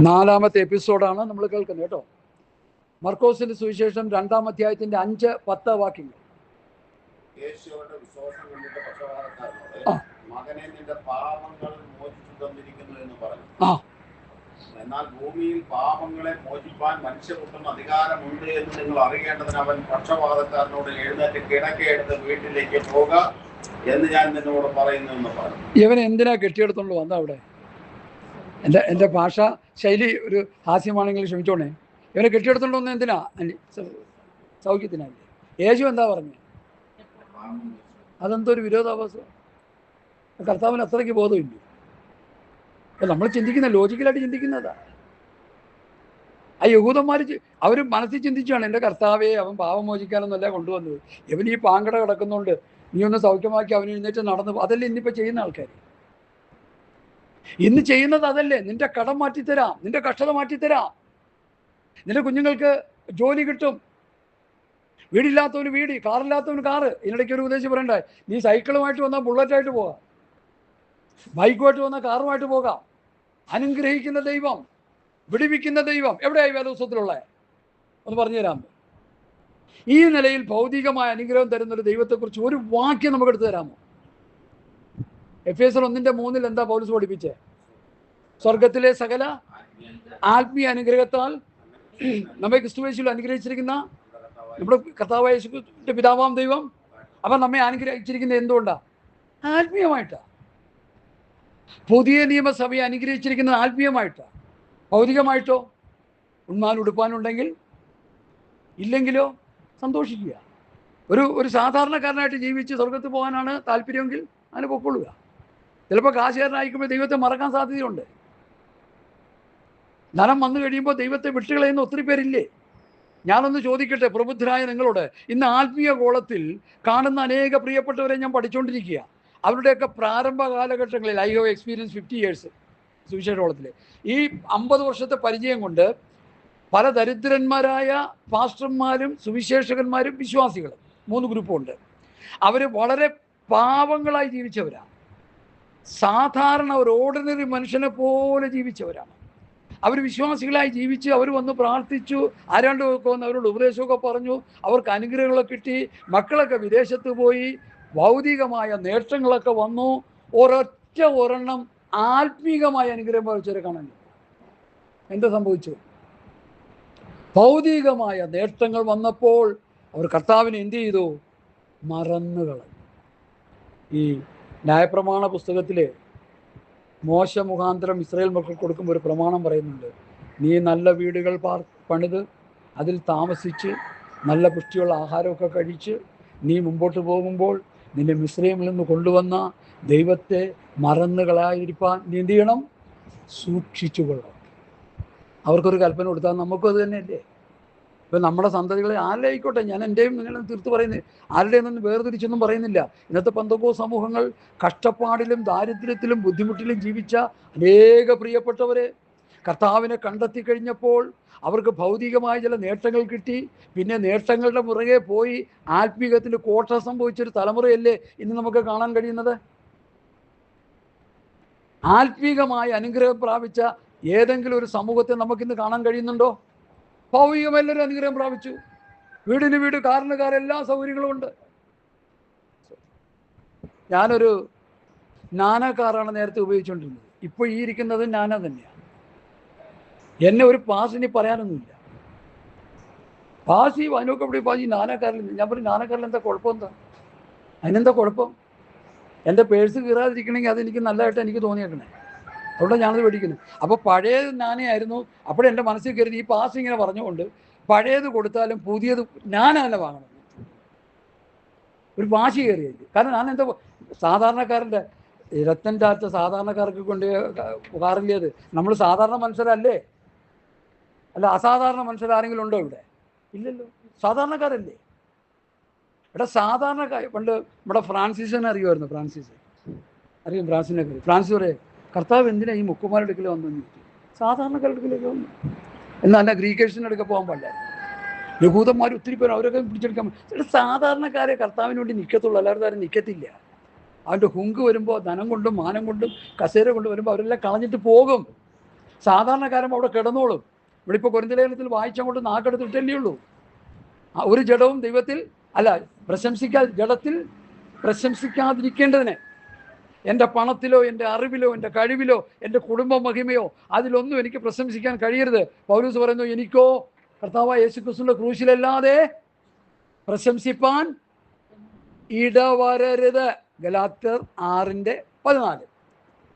നാലാമത്തെ എപ്പിസോഡാണ് നമ്മൾ കേൾക്കുന്നത് കേട്ടോ. മർക്കോസിന്റെ സുവിശേഷം 2-ാം അധ്യായത്തിന്റെ 5-10 വാക്യങ്ങൾ. യേശുവിന്റെ വിശ്വാസം കണ്ടിട്ട് പക്ഷപാതക്കാരനോട് മകനെ നിന്റെ പാപങ്ങൾ മോചിച്ചു തന്നിരിക്കുന്നു എന്ന് പറഞ്ഞു. എന്നാൽ ഭൂമിയിൽ പാപങ്ങളെ മോചിപ്പാൻ മനുഷ്യപുത്രന് അധികാരമുണ്ട് എന്ന് നിങ്ങൾ അറിയേണ്ടതിന് അവൻ പക്ഷപാതക്കാരനോട് എഴുന്നേറ്റ് കിടക്കയെടുത്ത് വീട്ടിലേക്ക് പോക എന്ന് ഞാൻ നിന്നോട് പറയുന്നു എന്ന് പറഞ്ഞു. ഇവൻ എന്തിനാ കെട്ടിയെടുത്തോണ്ട് വന്ന അവിടെ? എൻ്റെ ഭാഷാ ശൈലി ഒരു ഹാസ്യമാണെങ്കിൽ ക്ഷമിച്ചോണേ. ഇവനെ കെട്ടിയെടുത്തോണ്ട് വന്ന എന്തിനാ? സൗഖ്യത്തിനല്ലേ. യേശു എന്താ പറഞ്ഞു? അതെന്തൊരു വിരോധാഭാസം. കർത്താവിന് അത്രയ്ക്ക് ബോധമില്ല. നമ്മൾ ചിന്തിക്കുന്ന ലോജിക്കലായിട്ട് ചിന്തിക്കുന്നതാ. ആ യഹൂദന്മാർ അവർ മനസ്സിൽ ചിന്തിച്ചാണ്, എൻ്റെ കർത്താവെ അവൻ പാപം മോചിക്കാനൊന്നല്ല കൊണ്ടുവന്നത്, ഇവൻ ഈ പാങ്കട കിടക്കുന്നുണ്ട്, നീ ഒന്ന് സൗഖ്യമാക്കി അവൻ എഴുന്നേറ്റ് നടന്നു. അതല്ലേ ഇന്നിപ്പോൾ ചെയ്യുന്ന ആൾക്കാർ. ഇന്ന് ചെയ്യുന്നത് അതല്ലേ. നിന്റെ കടം മാറ്റിത്തരാം, നിന്റെ കഷ്ടത മാറ്റിത്തരാം, നിന്റെ കുഞ്ഞുങ്ങൾക്ക് ജോലി കിട്ടും, വീടില്ലാത്തവന് വീട്, കാറില്ലാത്തവന് കാറ്. ഇതിനിടയ്ക്ക് ഒരു ഉപദേശം പറയണ്ടേ, നീ സൈക്കിളുമായിട്ട് വന്നാൽ ബുള്ളറ്റായിട്ട് പോകാം, ബൈക്കുമായിട്ട് വന്നാൽ കാറുമായിട്ട് പോകാം. അനുഗ്രഹിക്കുന്ന ദൈവം, വിടിവിക്കുന്ന ദൈവം എവിടെയായി വേദപുസ്തകത്തിലുള്ള ഒന്ന് പറഞ്ഞു തരാം. ഈ നിലയിൽ ഭൗതികമായ അനുഗ്രഹം തരുന്നൊരു ദൈവത്തെക്കുറിച്ച് ഒരു വാക്യം നമുക്ക് എടുത്തു തരാമോ? എഫേസ്യർ 1:3 എന്താ പൗലോസ് പഠിപ്പിച്ചേ? സ്വർഗത്തിലെ സകല ആത്മീയ അനുഗ്രഹത്താൽ നമ്മെ ക്രിസ്തുയേശുവിൽ അനുഗ്രഹിച്ചിരിക്കുന്ന നമ്മുടെ കർത്താവായ യേശുവിന്റെ പിതാവാം ദൈവം അവൻ നമ്മെ അനുഗ്രഹിച്ചിരിക്കുന്നത് എന്തുകൊണ്ടാ? ആത്മീയമായിട്ടാ. പുതിയ നിയമസഭയെ അനുഗ്രഹിച്ചിരിക്കുന്നത് ആത്മീയമായിട്ടാ. ഭൗതികമായിട്ടോ? ഉണ്മാൻ ഉടുപ്പാനുണ്ടെങ്കിൽ ഇല്ലെങ്കിലോ സന്തോഷിക്കുക. ഒരു സാധാരണക്കാരനായിട്ട് ജീവിച്ച് സ്വർഗത്തിൽ പോകാനാണ് താല്പര്യമെങ്കിൽ അതിന് പൊക്കൊള്ളുക. ചിലപ്പോൾ കാശുകാരനായിരിക്കുമ്പോൾ ദൈവത്തെ മറക്കാൻ സാധ്യതയുണ്ട്. ധനം വന്നു കഴിയുമ്പോൾ ദൈവത്തെ വിട്ടുകളയുന്ന ഒത്തിരി പേരില്ലേ? ഞാനൊന്ന് ചോദിക്കട്ടെ പ്രബുദ്ധരായ നിങ്ങളോട്, ഇന്ന് ആത്മീയ ഗോളത്തിൽ കാണുന്ന അനേക പ്രിയപ്പെട്ടവരെ ഞാൻ പഠിച്ചുകൊണ്ടിരിക്കുക. അവരുടെയൊക്കെ പ്രാരംഭ കാലഘട്ടങ്ങളിൽ ഐ ഹാവ് എക്സ്പീരിയൻസ് 50 years സുവിശേഷ ഗോളത്തിൽ. ഈ 50 വർഷത്തെ പരിചയം കൊണ്ട് പല ദരിദ്രന്മാരായ പാസ്റ്റർമാരും സുവിശേഷകന്മാരും വിശ്വാസികളും 3 ഗ്രൂപ്പുണ്ട്. അവർ വളരെ പാവങ്ങളായി ജീവിച്ചവരാണ്. സാധാരണ ഒരു ഓർഡിനറി മനുഷ്യനെ പോലെ ജീവിച്ചവരാണ്. അവർ വിശ്വാസികളായി ജീവിച്ച് അവർ വന്ന് പ്രാർത്ഥിച്ചു, ആരാണ്ടൊക്കെ വന്ന് അവരോട് ഉപദേശമൊക്കെ പറഞ്ഞു, അവർക്ക് അനുഗ്രഹങ്ങളൊക്കെ കിട്ടി, മക്കളൊക്കെ വിദേശത്ത് പോയി, ഭൗതികമായ നേട്ടങ്ങളൊക്കെ വന്നു. ഒരെണ്ണം ആത്മീകമായ അനുഗ്രഹം ഭാവിച്ചവരെ കാണാൻ എന്താ സംഭവിച്ചു? ഭൗതികമായ നേട്ടങ്ങൾ വന്നപ്പോൾ അവർ കർത്താവിനെ എന്ത് ചെയ്തു? മറന്നുകളഞ്ഞു. ഈ ന്യായപ്രമാണ പുസ്തകത്തിൽ മോശ മുഖാന്തരം ഇസ്രായേൽ മക്കൾക്ക് കൊടുക്കുമ്പോൾ ഒരു പ്രമാണം പറയുന്നുണ്ട്. നീ നല്ല വീടുകൾ പണിത് അതിൽ താമസിച്ച് നല്ല പുഷ്ടിയുള്ള ആഹാരമൊക്കെ കഴിച്ച് നീ മുമ്പോട്ട് പോകുമ്പോൾ നിന്നെ മിസ്രയീമിൽ നിന്ന് കൊണ്ടുവന്ന ദൈവത്തെ മറന്നുകളായിരിക്കാൻ നീ എന്ത് ചെയ്യണം? സൂക്ഷിച്ചു കൊള്ളണം. അവർക്കൊരു കൽപ്പന കൊടുത്താൽ നമുക്കും അത് തന്നെയല്ലേ. ഇപ്പം നമ്മുടെ സന്തതികളെ ആരുടെ ആയിക്കോട്ടെ, ഞാൻ എൻ്റെയും നിങ്ങളും തീർത്ത് പറയുന്നത്, ആരുടെയും ഒന്നും വേർതിരിച്ചൊന്നും പറയുന്നില്ല. ഇന്നത്തെ പെന്തക്കോസ്ത് സമൂഹങ്ങൾ കഷ്ടപ്പാടിലും ദാരിദ്ര്യത്തിലും ബുദ്ധിമുട്ടിലും ജീവിച്ച അനേക പ്രിയപ്പെട്ടവരെ കർത്താവിനെ കണ്ടെത്തി കഴിഞ്ഞപ്പോൾ അവർക്ക് ഭൗതികമായ ചില നേട്ടങ്ങൾ കിട്ടി. പിന്നെ നേട്ടങ്ങളുടെ പുറകെ പോയി ആത്മീകത്തിൽ കോട്ട സംഭവിച്ചൊരു തലമുറയല്ലേ ഇന്ന് നമുക്ക് കാണാൻ കഴിയുന്നത്. ആത്മീകമായ അനുഗ്രഹം പ്രാപിച്ച ഏതെങ്കിലും ഒരു സമൂഹത്തെ നമുക്കിന്ന് കാണാൻ കഴിയുന്നുണ്ടോ? ഭൗതികമെല്ലാവരും അനുഗ്രഹം പ്രാപിച്ചു. വീടിന് വീട്, കാറിന് കാർ, എല്ലാ സൗകര്യങ്ങളും ഉണ്ട്. ഞാനൊരു നാന കാറാണ് നേരത്തെ ഉപയോഗിച്ചുകൊണ്ടിരുന്നത്. ഇപ്പോൾ ഈ ഇരിക്കുന്നത് നാന തന്നെയാണ്. എന്നെ ഒരു പാസിന് പറയാനൊന്നുമില്ല. പാസി അതിനൊക്കെ ഇവിടെ പാസി നാനക്കാരിൽ. ഞാൻ പറയും നാനക്കാരിൽ എന്താ കുഴപ്പം? എന്താ അതിനെന്താ കുഴപ്പം? എൻ്റെ പേഴ്സ് കീറാതിരിക്കണമെങ്കിൽ അതെനിക്ക് നല്ലതായിട്ട് എനിക്ക് തോന്നിയേക്കണേ, അതുകൊണ്ട് ഞാനത് മേടിക്കുന്നു. അപ്പോൾ പഴയത് നാനയായിരുന്നു. അപ്പോഴേ എൻ്റെ മനസ്സിൽ കയറി ഈ പാസ് ഇങ്ങനെ പറഞ്ഞുകൊണ്ട് പഴയത് കൊടുത്താലും പുതിയത് ഞാനല്ല വാങ്ങണം. ഒരു വാശി കയറിയായിരിക്കും. കാരണം ഞാൻ എന്താ സാധാരണക്കാരൻ്റെ രത്തൻ ടാറ്റ സാധാരണക്കാർക്ക് കൊണ്ട് കാറില്ലത്. നമ്മൾ സാധാരണ മനുഷ്യരല്ലേ? അല്ല, അസാധാരണ മനുഷ്യരാരെങ്കിലും ഉണ്ടോ ഇവിടെ? ഇല്ലല്ലോ, സാധാരണക്കാരല്ലേ. ഇവിടെ സാധാരണക്കാർ. പണ്ട് നമ്മുടെ ഫ്രാൻസിസിനെ അറിയുമായിരുന്നു. അറിയും ഫ്രാൻസിനൊക്കെ. ഫ്രാൻസിസ് പറയും, കർത്താവ് എന്തിനാ ഈ മുക്കുമാരുടെ അടുക്കൽ വന്നു? സാധാരണക്കാരുടെ അടുക്കലേക്ക് വന്നു. എന്നാൽ എൻ്റെ ഗ്രീക്കേഴ്സിൻ്റെ അടുക്ക പോകാൻ പാടില്ലായിരുന്നു. യഹൂദന്മാർ ഒത്തിരി പേര് അവരൊക്കെ പിടിച്ചെടുക്കാൻ. സാധാരണക്കാരെ കർത്താവിന് വേണ്ടി നിൽക്കത്തുള്ളൂ, എല്ലാവരും ആരും നിൽക്കത്തില്ല. അവൻ്റെ ഹുങ്ക് വരുമ്പോൾ ധനം കൊണ്ടും മാനം കൊണ്ടും കസേര കൊണ്ടും വരുമ്പോൾ അവരെല്ലാം കളഞ്ഞിട്ട് പോകും. സാധാരണക്കാരൻ അവിടെ കിടന്നോളും. ഇവിടെ ഇപ്പോൾ കൊരിന്ത്യലേഖനത്തിൽ വായിച്ചങ്ങോട്ട് നാക്കെടുത്തിട്ടല്ലേ ഉള്ളൂ. ഒരു ജഡവും ദൈവത്തിൽ അല്ല ജഡത്തിൽ പ്രശംസിക്കാതിരിക്കേണ്ടതിന് എൻ്റെ പണത്തിലോ എൻ്റെ അറിവിലോ എൻ്റെ കഴിവിലോ എൻ്റെ കുടുംബ മഹിമയോ അതിലൊന്നും എനിക്ക് പ്രശംസിക്കാൻ കഴിയരുത്. പൗലോസ് പറയുന്നു, എനിക്കോ കർത്താവായ യേശുക്രിസ്തുവിന്റെ ക്രൂശിലല്ലാതെ പ്രശംസിപ്പാൻ ഇടവരരുത്. ഗലാത്യർ 6:14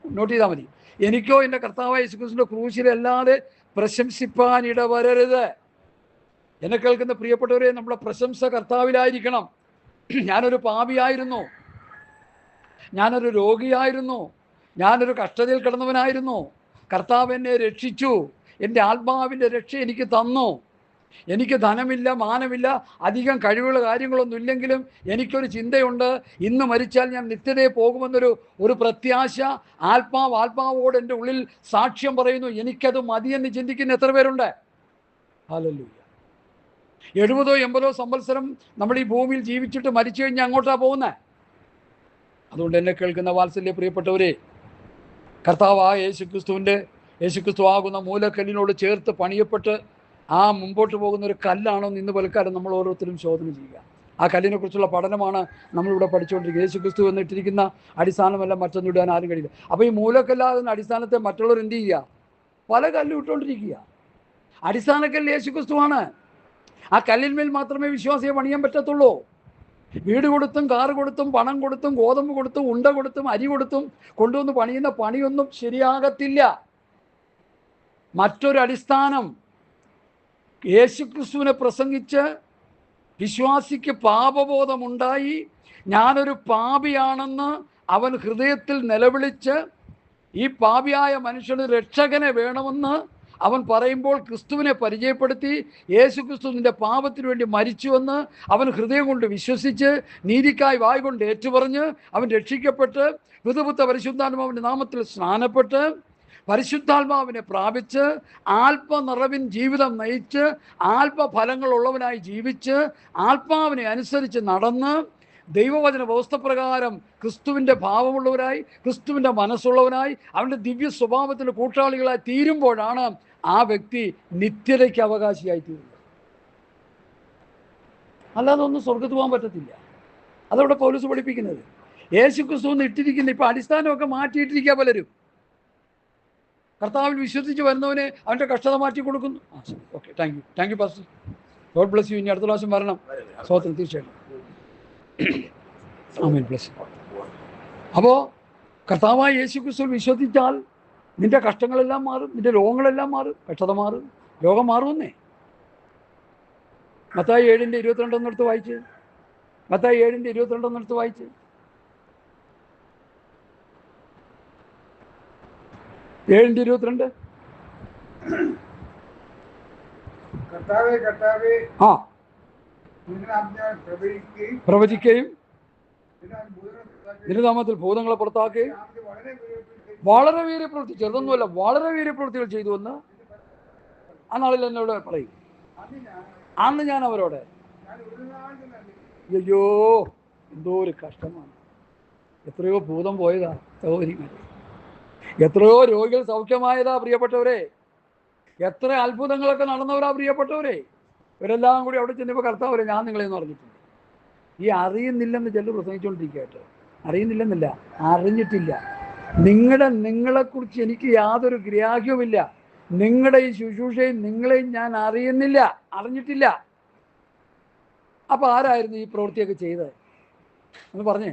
നോട്ട് ചെയ്താൽ മതി. എനിക്കോ എൻ്റെ കർത്താവായ യേശുക്രിസ്തുവിന്റെ ക്രൂശിലല്ലാതെ പ്രശംസിപ്പാൻ ഇടവരരുത്. എന്നെ കേൾക്കുന്ന പ്രിയപ്പെട്ടവരെ, നമ്മുടെ പ്രശംസ കർത്താവിലായിരിക്കണം. ഞാനൊരു പാപിയായിരുന്നു, ഞാനൊരു രോഗിയായിരുന്നു, ഞാനൊരു കഷ്ടതയിൽ കിടന്നവനായിരുന്നു. കർത്താവ് എന്നെ രക്ഷിച്ചു. എൻ്റെ ആത്മാവിൻ്റെ രക്ഷ എനിക്ക് തന്നു. എനിക്ക് ധനമില്ല, മാനമില്ല, അധികം കഴിവുള്ള കാര്യങ്ങളൊന്നും ഇല്ലെങ്കിലും എനിക്കൊരു ചിന്തയുണ്ട്, ഇന്ന് മരിച്ചാൽ ഞാൻ നിത്യതയെ പോകുമെന്നൊരു പ്രത്യാശ. ആത്മാവോട് എൻ്റെ ഉള്ളിൽ സാക്ഷ്യം പറയുന്നു. എനിക്കത് മതിയെന്ന് ചിന്തിക്കുന്ന എത്ര പേരുണ്ട്? ഹല്ലേലൂയ. 70 80 സംവത്സരം നമ്മൾ ഈ ഭൂമിയിൽ ജീവിച്ചിട്ട് മരിച്ചു കഴിഞ്ഞാൽ അങ്ങോട്ടാണ് പോകുന്നത്. അതുകൊണ്ട് എന്നെ കേൾക്കുന്ന വാത്സല്യ പ്രിയപ്പെട്ടവരെ, കർത്താവായ യേശുക്രിസ്തു ആകുന്ന മൂലക്കല്ലിനോട് ചേർത്ത് പണിയപ്പെട്ട് ആ മുമ്പോട്ട് പോകുന്ന ഒരു കല്ലാണോ ഇന്ന് പലക്കാലം നമ്മൾ ഓരോരുത്തരും ശോധന ചെയ്യുക. ആ കല്ലിനെ കുറിച്ചുള്ള പഠനമാണ് നമ്മളിവിടെ പഠിച്ചുകൊണ്ടിരിക്കുന്നത്. യേശുക്രിസ്തു എന്നിട്ടിരിക്കുന്ന അടിസ്ഥാനമല്ല മറ്റൊന്നും ഇടാൻ ആരും കഴിയില്ല. അപ്പോൾ ഈ മൂലക്കല്ലാകുന്ന അടിസ്ഥാനത്തെ മറ്റുള്ളവർ എന്ത് ചെയ്യുക? പല കല്ലും ഇട്ടുകൊണ്ടിരിക്കുക. അടിസ്ഥാനക്കല്ല് യേശുക്രിസ്തുവാണ്. ആ കല്ലിന്മേൽ മാത്രമേ വിശ്വാസിയെ പണിയാൻ പറ്റത്തുള്ളൂ. വീട് കൊടുത്തും കാറ് കൊടുത്തും പണം കൊടുത്തും ഗോതമ്പ് കൊടുത്തും ഉണ്ട കൊടുത്തും അരി കൊടുത്തും കൊണ്ടുവന്ന് പണിയുന്ന പണിയൊന്നും ശരിയാകത്തില്ല. മറ്റൊരു അടിസ്ഥാനം, യേശുക്രിസ്തുവിനെ പ്രസംഗിച്ച് വിശ്വാസിക്ക് പാപബോധമുണ്ടായി ഞാനൊരു പാപിയാണെന്ന് അവൻ ഹൃദയത്തിൽ നിലവിളിച്ച് ഈ പാപിയായ മനുഷ്യന് രക്ഷകനെ വേണമെന്ന് അവൻ പറയുമ്പോൾ ക്രിസ്തുവിനെ പരിചയപ്പെടുത്തി യേശുക്രിസ്തു നിന്റെ പാപത്തിനു വേണ്ടി മരിച്ചുവെന്ന് അവൻ ഹൃദയം കൊണ്ട് വിശ്വസിച്ച് നീതിക്കായി വായ് കൊണ്ട് ഏറ്റുപറഞ്ഞ് അവൻ രക്ഷിക്കപ്പെട്ട് പുതുപുത്ത പരിശുദ്ധാത്മാവിൻ്റെ നാമത്തിൽ സ്നാനപ്പെട്ട് പരിശുദ്ധാത്മാവിനെ പ്രാപിച്ച് ആത്മനിറവിൻ ജീവിതം നയിച്ച് ആത്മഫലങ്ങളുള്ളവനായി ജീവിച്ച് ആത്മാവിനെ അനുസരിച്ച് നടന്ന് ദൈവവചന വ്യവസ്ഥപ്രകാരം ക്രിസ്തുവിൻ്റെ ഭാവമുള്ളവരായി ക്രിസ്തുവിൻ്റെ മനസ്സുള്ളവനായി അവൻ്റെ ദിവ്യ സ്വഭാവത്തിൽ കൂട്ടാളികളായി തീരുമ്പോഴാണ് ആ വ്യക്തി നിത്യതയ്ക്ക് അവകാശിയായി തീരുന്നത്. അല്ലാതെ ഒന്നും സ്വർഗത്ത് പോകാൻ പറ്റത്തില്ല. അതവിടെ പൗലോസ് പഠിപ്പിക്കുന്നത്. യേശുക്രിസ്തു ഇട്ടിരിക്കുന്ന ഇപ്പം അടിസ്ഥാനമൊക്കെ മാറ്റിയിട്ടിരിക്കുക പലരും. കർത്താവിൽ വിശ്വസിച്ച് വരുന്നവനെ അവൻ്റെ കഷ്ടത മാറ്റി കൊടുക്കുന്നു. Okay, thank you pastor, God bless you. ഇനി അടുത്ത പ്രാവശ്യം വരണം. സ്തോത്രം, തീർച്ചയായിട്ടും. ആമേൻ, ബ്ലസ്. അപ്പോൾ കർത്താവായ യേശുക്രിസ്തുവിൽ വിശ്വസിച്ചാൽ നിന്റെ കഷ്ടങ്ങളെല്ലാം മാറും, നിന്റെ രോഗങ്ങളെല്ലാം മാറും, കഷ്ടത മാറും, രോഗം മാറുമെന്നേ. മത്തായി 7:22 വായിച്ച്. മത്തായി 7:22 വായിച്ച്. പ്രവചിക്കുകയും നിന്റെ നാമത്തിൽ ഭൂതങ്ങളെ പുറത്താക്കുകയും വളരെ വീര്യപ്രവൃത്തി, ചെറുതൊന്നുമല്ല, വളരെ വീര്യപ്രവൃത്തികൾ ചെയ്തു എന്ന് ആ നാളിൽ എന്നോട് പറയും. അന്ന് ഞാൻ അവരോട്, അയ്യോ എന്തോ ഒരു കഷ്ടമാണ്, എത്രയോ ഭൂതം പോയതാ സഹോദരിമാരെ, എത്രയോ രോഗികൾ സൗഖ്യമായതാ പ്രിയപ്പെട്ടവരെ, എത്ര അത്ഭുതങ്ങളൊക്കെ നടന്നവരാ പ്രിയപ്പെട്ടവരെ. ഇവരെല്ലാം കൂടി അവിടെ ചെന്നപ്പോൾ കർത്താവരെ ഞാൻ നിങ്ങളെന്ന് പറഞ്ഞിട്ടുണ്ട്. ഈ അറിയുന്നില്ലെന്ന് ചിലർ പ്രസംഗിച്ചുകൊണ്ടിരിക്കുക കേട്ടോ. അറിയുന്നില്ലെന്നില്ല, അറിഞ്ഞിട്ടില്ല. നിങ്ങളെക്കുറിച്ച് എനിക്ക് യാതൊരു ഗ്രാഹ്യവുമില്ല. നിങ്ങളുടെ ഈ ശുശ്രൂഷയും നിങ്ങളെയും ഞാൻ അറിഞ്ഞിട്ടില്ല. അപ്പൊ ആരായിരുന്നു ഈ പ്രവൃത്തിയൊക്കെ ചെയ്തത് എന്ന് പറഞ്ഞേ?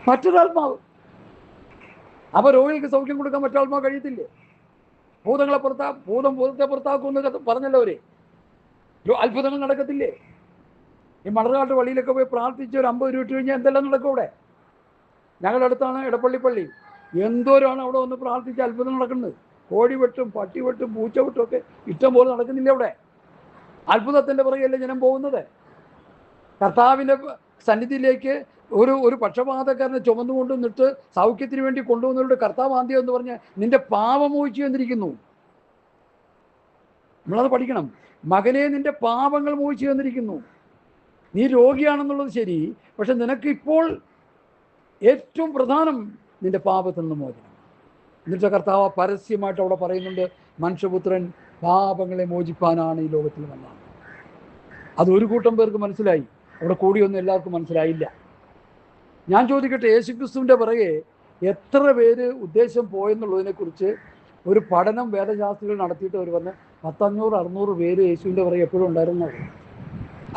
മറ്റൊരാത്മാവ്. അപ്പൊ രോഗികൾക്ക് സൗഖ്യം കൊടുക്കാൻ മറ്റാത്മാവ് കഴിയത്തില്ലേ? ഭൂതത്തെ പുറത്താക്കുമെന്ന് പറഞ്ഞല്ലോ അവര്. അത്ഭുതങ്ങൾ നടക്കത്തില്ലേ? ഈ മണർകാട്ട് പള്ളിയിലൊക്കെ പോയി പ്രാർത്ഥിച്ച് ഒരു 50 രൂപ ഇട്ട് കഴിഞ്ഞാൽ എന്തെല്ലാം നടക്കും അവിടെ? ഞങ്ങളുടെ അടുത്താണ് ഇടപ്പള്ളി പള്ളി. എന്തോരാണ് അവിടെ ഒന്ന് പ്രാർത്ഥിച്ച് അത്ഭുതം നടക്കുന്നത്. കോഴി വെട്ടും പട്ടി വെട്ടും പൂച്ച വെട്ടും ഒക്കെ ഇഷ്ടം പോലെ നടക്കുന്നില്ല അവിടെ. അത്ഭുതത്തിൻ്റെ പുറകെയല്ലേ ജനം പോകുന്നത്. കർത്താവിൻ്റെ സന്നിധിയിലേക്ക് ഒരു പക്ഷപാതക്കാരനെ ചുമന്നുകൊണ്ട് നിന്നിട്ട് സൗഖ്യത്തിന് വേണ്ടി കൊണ്ടുവന്നവരുടെ കർത്താവ് ആന്ത്യം എന്ന് പറഞ്ഞ് നിന്റെ പാപം മോചിച്ചു വന്നിരിക്കുന്നു. നമ്മളത് പഠിക്കണം. മകനെ, നിന്റെ പാപങ്ങൾ മോചിച്ചു വന്നിരിക്കുന്നു. നീ രോഗിയാണെന്നുള്ളത് ശരി, പക്ഷെ നിനക്ക് ഇപ്പോൾ ഏറ്റവും പ്രധാനം നിന്റെ പാപത്തിൽ നിന്ന് മോചനം. എന്നിട്ട് കർത്താവ് പരസ്യമായിട്ട് അവിടെ പറയുന്നുണ്ട്, മനുഷ്യപുത്രൻ പാപങ്ങളെ മോചിപ്പാനാണ് ഈ ലോകത്തിൽ വന്നത്. അതൊരു കൂട്ടം പേർക്ക് മനസ്സിലായി, അവിടെ കൂടിയൊന്നും എല്ലാവർക്കും മനസ്സിലായില്ല. ഞാൻ ചോദിക്കട്ടെ, യേശുക്രിസ്തുവിൻ്റെ പിറകെ എത്ര പേര് ഉദ്ദേശം പോയെന്നുള്ളതിനെക്കുറിച്ച് ഒരു പഠനം വേദശാസ്ത്രികൾ നടത്തിയിട്ട് അവർ വന്ന് 500-600 പേര് യേശുവിൻ്റെ പിറകെ എപ്പോഴും ഉണ്ടായിരുന്നത്.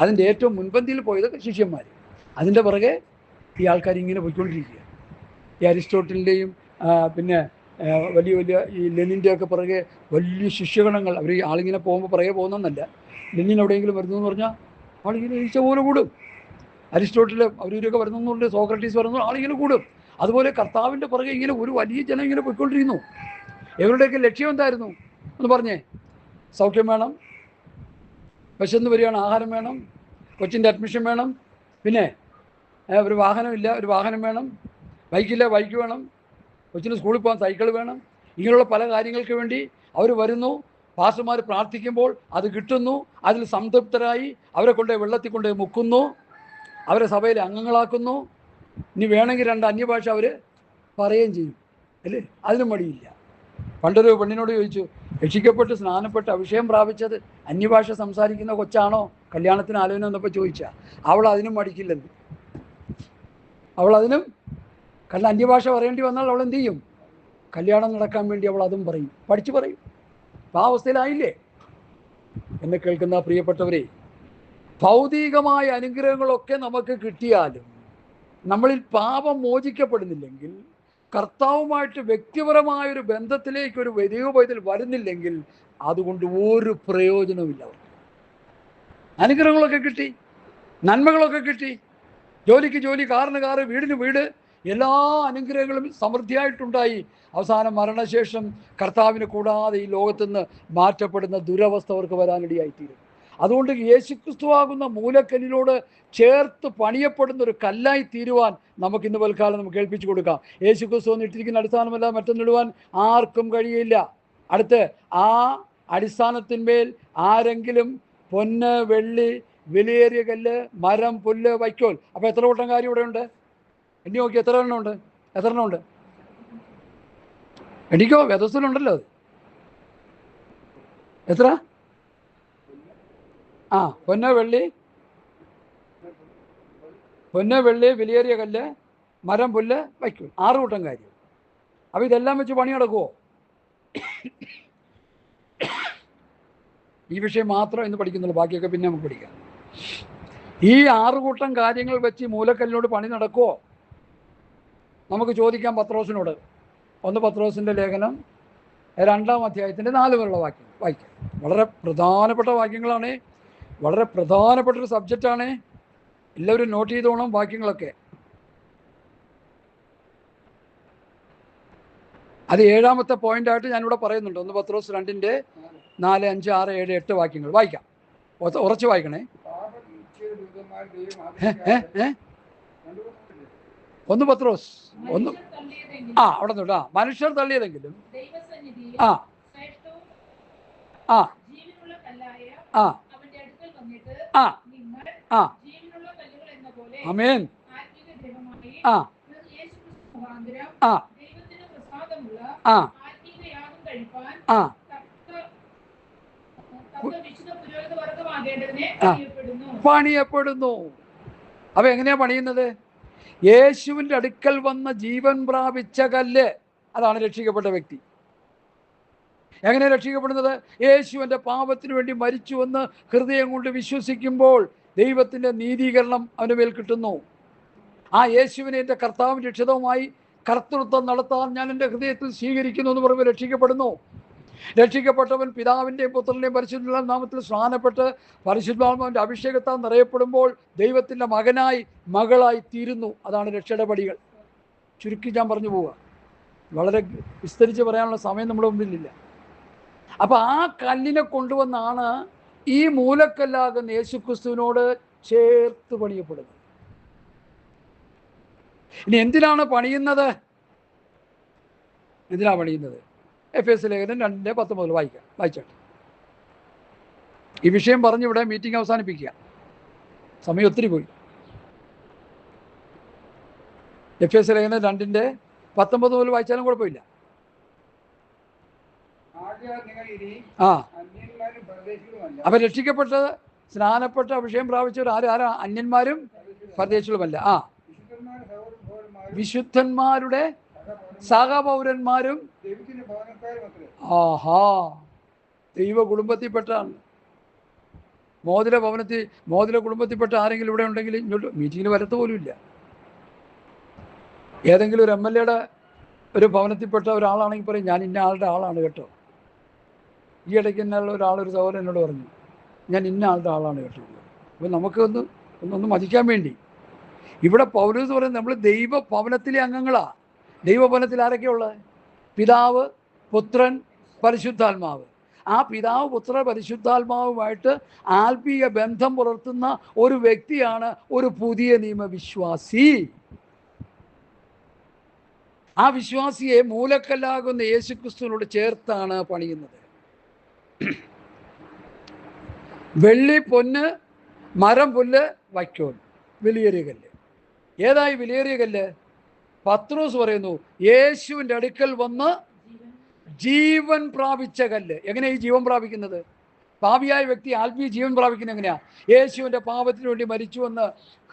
അതിൻ്റെ ഏറ്റവും മുൻപന്തിയിൽ പോയത് ശിഷ്യന്മാർ. അതിൻ്റെ പിറകെ ഈ ആൾക്കാർ ഇങ്ങനെ പോയിക്കൊണ്ടിരിക്കുക. ഈ അരിസ്റ്റോട്ടലിൻ്റെയും പിന്നെ വലിയ വലിയ ഈ ലെനിൻ്റെയൊക്കെ പിറകെ വലിയ ശിഷ്യഗണങ്ങൾ. അവർ ആളിങ്ങനെ പോകുമ്പോൾ പിറകെ പോകുന്നതെന്നല്ല, ലെനിൻ എവിടെയെങ്കിലും വരുന്നു എന്ന് പറഞ്ഞാൽ ആളിങ്ങനെ ഈച്ച പോലെ കൂടും. അരിസ്റ്റോട്ടിൽ അവരൊക്കെ വരുന്നുണ്ട്, സോക്രട്ടീസ് വരുന്നു, ആളിങ്ങനെ കൂടും. അതുപോലെ കർത്താവിൻ്റെ പിറകെ ഇങ്ങനെ ഒരു വലിയ ജനം ഇങ്ങനെ പോയിക്കൊണ്ടിരിക്കുന്നു. ഇവരുടെയൊക്കെ ലക്ഷ്യം എന്തായിരുന്നു എന്ന് പറഞ്ഞേ? സൗഖ്യം വേണം, വിശന്ന് വരികയാണ്, ആഹാരം വേണം, കൊച്ചിൻ്റെ അഡ്മിഷൻ വേണം, പിന്നെ ഒരു വാഹനമില്ല, ഒരു വാഹനം വേണം, ബൈക്കില്ല, ബൈക്ക് വേണം, കൊച്ചിന് സ്കൂളിൽ പോകാൻ സൈക്കിൾ വേണം. ഇങ്ങനെയുള്ള പല കാര്യങ്ങൾക്ക് വേണ്ടി അവർ വരുന്നു. പാസ്റ്റർമാർ പ്രാർത്ഥിക്കുമ്പോൾ അത് കിട്ടുന്നു, അതിൽ സംതൃപ്തരായി അവരെ കൊണ്ട് വെള്ളത്തിൽ കൊണ്ട് മുക്കുന്നു, അവരെ സഭയിലെ അംഗങ്ങളാക്കുന്നു. ഇനി വേണമെങ്കിൽ 2 അന്യഭാഷ അവർ പറയുകയും ചെയ്യും, അല്ലേ? അതിനും മടിയില്ല. പണ്ടൊരു പെണ്ണിനോട് ചോദിച്ചു, രക്ഷിക്കപ്പെട്ട് സ്നാനപ്പെട്ട് അഭിഷേകം പ്രാപിച്ചത് അന്യഭാഷ സംസാരിക്കുന്ന കൊച്ചാണോ കല്യാണത്തിന് ആലോചന എന്നപ്പോൾ ചോദിച്ചാൽ അവൾ അതിനും മടിക്കില്ലെന്ന്. അവൾ അതിനും, കാരണം അന്യഭാഷ പറയേണ്ടി വന്നാൽ അവൾ എന്ത് ചെയ്യും? കല്യാണം നടക്കാൻ വേണ്ടി അവൾ അതും പറയും, പഠിച്ചു പറയും. അപ്പം ആ അവസ്ഥയിലായില്ലേ? എന്നെ കേൾക്കുന്ന പ്രിയപ്പെട്ടവരെ, ഭൗതികമായ അനുഗ്രഹങ്ങളൊക്കെ നമുക്ക് കിട്ടിയാലും നമ്മളിൽ പാപം മോചിക്കപ്പെടുന്നില്ലെങ്കിൽ, കർത്താവുമായിട്ട് വ്യക്തിപരമായൊരു ബന്ധത്തിലേക്ക് ഒരു വരികോപയത്തിൽ വരുന്നില്ലെങ്കിൽ അതുകൊണ്ട് ഒരു പ്രയോജനമില്ല. അനുഗ്രഹങ്ങളൊക്കെ കിട്ടി, നന്മകളൊക്കെ കിട്ടി, ജോലിക്ക് ജോലി, കാറിന് കാറ്, വീടിന് വീട്, എല്ലാ അനുഗ്രഹങ്ങളും സമൃദ്ധിയായിട്ടുണ്ടായി. അവസാനം മരണശേഷം കർത്താവിനെ കൂടാതെ ഈ ലോകത്തുനിന്ന് മാറ്റപ്പെടുന്ന ദുരവസ്ഥ അവർക്ക് വരാനിടയായിത്തീരും. അതുകൊണ്ട് യേശുക്രിസ്തുവാകുന്ന മൂലക്കല്ലിനോട് ചേർത്ത് പണിയപ്പെടുന്ന ഒരു കല്ലായി തീരുവാൻ നമുക്ക് ഇന്ന് പൽക്കാലം നമുക്ക് കേൾപ്പിച്ചു കൊടുക്കാം. യേശുക്രിസ്തു ഇട്ടിരിക്കുന്ന അടിസ്ഥാനമല്ല മറ്റൊന്നിടുവാൻ ആർക്കും കഴിയില്ല. അടുത്ത് ആ അടിസ്ഥാനത്തിന്മേൽ ആരെങ്കിലും പൊന്ന്, വെള്ളി, വിലയേറിയ കല്ല്, മരം, പുല്ല്, വൈക്കോൽ. അപ്പോൾ എത്ര കൂട്ടം കാര്യം ഇവിടെ ഉണ്ട്? എണ്ണി നോക്കി, എത്ര എണ്ണം ഉണ്ട്? എണ്ണിക്കോ, വേദസ്ഥലുണ്ടല്ലോ അത്. എത്ര? പൊന്ന്, വെള്ളി, വിലയേറിയ കല്ല്, മരം, പുല്ല്, വൈക്കോൽ. 6 കൂട്ടം കാര്യം. അപ്പോൾ ഇതെല്ലാം വെച്ച് പണി നടക്കുമോ? ഈ വിഷയം മാത്രം ഇന്ന് പഠിക്കുന്നുള്ളൂ, ബാക്കിയൊക്കെ പിന്നെ നമുക്ക് പഠിക്കാം. ഈ 6 കൂട്ടം കാര്യങ്ങൾ വെച്ച് മൂലക്കല്ലിനോട് പണി നടക്കുമോ? നമുക്ക് ചോദിക്കാം പത്രോസിനോട്. 1 പത്രോസിൻ്റെ ലേഖനം 2-ാം അധ്യായത്തിൻ്റെ 4 വരെയുള്ള വാക്യം വായിക്കാം. വളരെ പ്രധാനപ്പെട്ട വാക്യങ്ങളാണ്, വളരെ പ്രധാനപ്പെട്ടൊരു സബ്ജക്റ്റാണ്. എല്ലാവരും നോട്ട് ചെയ്തോണം വാക്യങ്ങളൊക്കെ. അത് 7-ാമത്തെ പോയിൻ്റായിട്ട് ഞാനിവിടെ പറയുന്നുണ്ട്. 1 പത്രോസ് 2-ന്റെ 4, 5, 6, 7, 8 വാക്യങ്ങൾ വായിക്കാം. ഉറച്ച് വായിക്കണേ. 1 പത്രോസ് 1 അവിടെ തൊട്ടാ മനുഷ്യർ തള്ളിയതെങ്കിലും ആമേൻ. പണിയപ്പെടുന്നു. അപ്പൊ എങ്ങനെയാ പണിയുന്നത്? യേശുവിൻ്റെ അടുക്കൽ വന്ന ജീവൻ പ്രാപിച്ച കല്ല്, അതാണ് രക്ഷിക്കപ്പെട്ട വ്യക്തി. എങ്ങനെ രക്ഷിക്കപ്പെടുന്നത്? യേശുവിൻ്റെ പാപത്തിന് വേണ്ടി മരിച്ചുവെന്ന് ഹൃദയം കൊണ്ട് വിശ്വസിക്കുമ്പോൾ ദൈവത്തിൻ്റെ നീതീകരണം അവന് മേൽ കിട്ടുന്നു. ആ യേശുവിനെ എൻ്റെ കർത്താവും രക്ഷിതവുമായി കർത്തൃത്വം നടത്താൻ ഞാൻ എൻ്റെ ഹൃദയത്തിൽ സ്വീകരിക്കുന്നു എന്ന് പറയുമ്പോൾ രക്ഷിക്കപ്പെടുന്നു. രക്ഷിക്കപ്പെട്ടവൻ പിതാവിൻ്റെയും പുത്രൻ്റെയും പരിശുദ്ധ നാമത്തിൽ സ്നാനപ്പെട്ട് പരിശുദ്ധാത്മാവിൻ്റെ അഭിഷേകത്താൽ നിറയപ്പെടുമ്പോൾ ദൈവത്തിൻ്റെ മകനായി, മകളായി തീരുന്നു. അതാണ് രക്ഷയുടെ പടികൾ. ചുരുക്കി ഞാൻ പറഞ്ഞു പോവുക, വളരെ വിസ്തരിച്ച് പറയാനുള്ള സമയം നമ്മുടെ മുമ്പിലില്ല. അപ്പം ആ കല്ലിനെ കൊണ്ടുവന്നാണ് ഈ മൂലക്കല്ലാകുന്ന യേശുക്രിസ്തുവിനോട് ചേർത്ത് പണിയപ്പെടുന്നത്. ഇനി എന്തിനാണ് പണിയുന്നത്? എഫേസ്യ ലേഖനം 2:10 മുതൽ വായിച്ചാട്ടെ. ഈ വിഷയം പറഞ്ഞിവിടെ മീറ്റിംഗ് അവസാനിപ്പിക്കുക, സമയം ഒത്തിരി പോയി. എഫേസ്യ ലേഖനം 2:19 മുതൽ വായിച്ചാലും കുഴപ്പമില്ല. ആ, അപ്പൊ രക്ഷിക്കപ്പെട്ട് സ്നാനപ്പെട്ട് അഭിഷേകം പ്രാപിച്ചവർ ആരാ? അന്യന്മാരും പരദേശികളുമല്ല. ആ, വിശുദ്ധന്മാരുടെ സഹപൗരന്മാരും. ആഹാ, ദൈവ കുടുംബത്തിൽപ്പെട്ടാണ്. മോതിര കുടുംബത്തിൽപ്പെട്ട ആരെങ്കിലും ഇവിടെ ഉണ്ടെങ്കിൽ ഇങ്ങോട്ട് മീറ്റിങ്ങിന് വരത്ത് പോലും ഇല്ല. ഏതെങ്കിലും ഒരു MLA-യുടെ ഒരു ഭവനത്തിൽപ്പെട്ട ഒരാളാണെങ്കിൽ പറയും ഞാൻ ഇന്ന ആളുടെ ആളാണ് കേട്ടോ. ഈ ഇടയ്ക്ക് എന്നുള്ള ഒരു സഹോദരൻ എന്നോട് പറഞ്ഞു ഞാൻ ഇന്ന ആളുടെ ആളാണ് കേട്ടോ. അപ്പോൾ നമുക്ക് ഒന്ന് മതിക്കാൻ വേണ്ടി ഇവിടെ പൗലോസ് പറയുന്നത് നമ്മൾ ദൈവഭവനത്തിലെ അംഗങ്ങളാ. ദൈവഭവനത്തിൽ ആരൊക്കെയുള്ളത്? പിതാവ്, പുത്രൻ, പരിശുദ്ധാത്മാവ്. ആ പിതാവ്, പുത്ര, പരിശുദ്ധാത്മാവുമായിട്ട് ആത്മീയ ബന്ധം പുലർത്തുന്ന ഒരു വ്യക്തിയാണ് ഒരു പുതിയ നിയമ വിശ്വാസി. ആ വിശ്വാസിയെ മൂലക്കല്ലാകുന്ന യേശുക്രിസ്തുവിനോട് ചേർത്താണ് പണിയുന്നത്. വെള്ളി, പൊന്ന്, മരം, പുല്ല്, വൈക്കോൽ, വിലയേറിയ കല്ല്. ഏതായി വിലയേറിയ കല്ല്? പത്രോസ് പറയുന്നു യേശുവിൻ്റെ അടുക്കൽ വന്ന് ജീവൻ പ്രാപിച്ച കല്ല്. എങ്ങനെയാ ഈ ജീവൻ പ്രാപിക്കുന്നത്? പാപിയായ വ്യക്തി ആത്മീയ ജീവൻ പ്രാപിക്കുന്നത് എങ്ങനെയാ? യേശുവിൻ്റെ പാപത്തിന് വേണ്ടി മരിച്ചുവെന്ന്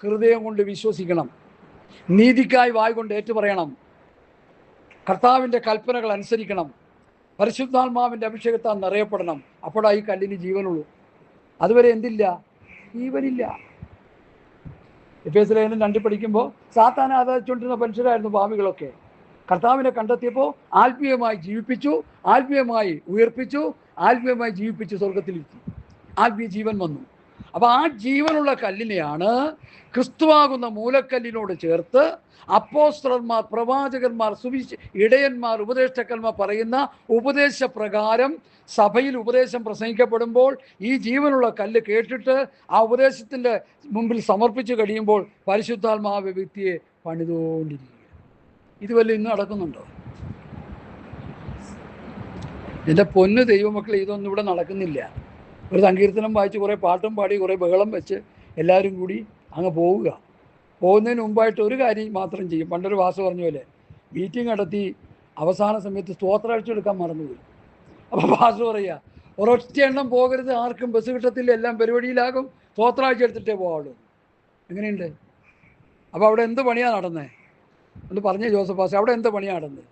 ഹൃദയം കൊണ്ട് വിശ്വസിക്കണം, നീതിക്കായി വായ് കൊണ്ട് ഏറ്റുപറയണം, കർത്താവിൻ്റെ കൽപ്പനകൾ അനുസരിക്കണം, പരിശുദ്ധാത്മാവിൻ്റെ അഭിഷേകത്താൽ നിറയപ്പെടണം. അപ്പോഴാ ഈ കല്ലിന് ജീവനുള്ളൂ. അതുവരെ എന്തില്ല? ജീവനില്ല. എഫേസ്യ ലേഖനം 2 പഠിക്കുമ്പോൾ സാത്താനെ ആരാധിച്ചുകൊണ്ടിരുന്ന മനുഷ്യരായിരുന്നു പാപികളൊക്കെ. കർത്താവിനെ കണ്ടെത്തിയപ്പോൾ ആത്മീയമായി ജീവിപ്പിച്ചു, ആത്മീയമായി ഉയർപ്പിച്ചു, ആത്മീയമായി ജീവിപ്പിച്ച് സ്വർഗത്തിലിരുത്തി. ആത്മീയ ജീവൻ വന്നു. അപ്പോൾ ആ ജീവനുള്ള കല്ലിനെയാണ് ക്രിസ്തുവാകുന്ന മൂലക്കല്ലിനോട് ചേർത്ത് അപ്പോസ്തലന്മാർ, പ്രവാചകന്മാർ, ഇടയന്മാർ, ഉപദേഷ്ടാക്കന്മാർ പറയുന്ന ഉപദേശപ്രകാരം സഭയിൽ ഉപദേശം പ്രസംഗിക്കപ്പെടുമ്പോൾ ഈ ജീവനുള്ള കല്ല് കേട്ടിട്ട് ആ ഉപദേശത്തിൻ്റെ മുമ്പിൽ സമർപ്പിച്ച് കഴിയുമ്പോൾ പരിശുദ്ധാത്മാവ് വ്യക്തിയെ പണിതുകൊണ്ടിരിക്കുക. ഇതുവല്ല ഇന്ന് നടക്കുന്നുണ്ടോ? എൻ്റെ പൊന്ന് ദൈവമക്കളെ, ഇതൊന്നും ഇവിടെ നടക്കുന്നില്ല. ഒരു സങ്കീർത്തനം വായിച്ച് കുറേ പാട്ടും പാടി കുറേ ബഹളം വെച്ച് എല്ലാവരും കൂടി അങ്ങ് പോവുക. പോകുന്നതിന് മുമ്പായിട്ട് ഒരു കാര്യം മാത്രം ചെയ്യും. പണ്ടൊരു വാസു പറഞ്ഞ പോലെ മീറ്റിംഗ് നടത്തി അവസാന സമയത്ത് സ്തോത്രാഴ്ച എടുക്കാൻ മറന്നുപോയി. അപ്പോൾ വാസു പറയുക ഒരൊറ്റ എണ്ണം പോകരുത്, ആർക്കും ബസ് കിട്ടത്തില്ല, എല്ലാം പരിപാടിയിലാകും, സ്തോത്രാഴ്ച എടുത്തിട്ടേ പോകാവുള്ളൂ. എങ്ങനെയുണ്ട്? അപ്പോൾ അവിടെ എന്ത് പണിയാണ് നടന്നത്? എന്ന് പറഞ്ഞേ ജോസഫ് പാസ്, അവിടെ എന്ത് പണിയാണ് നടന്നത്?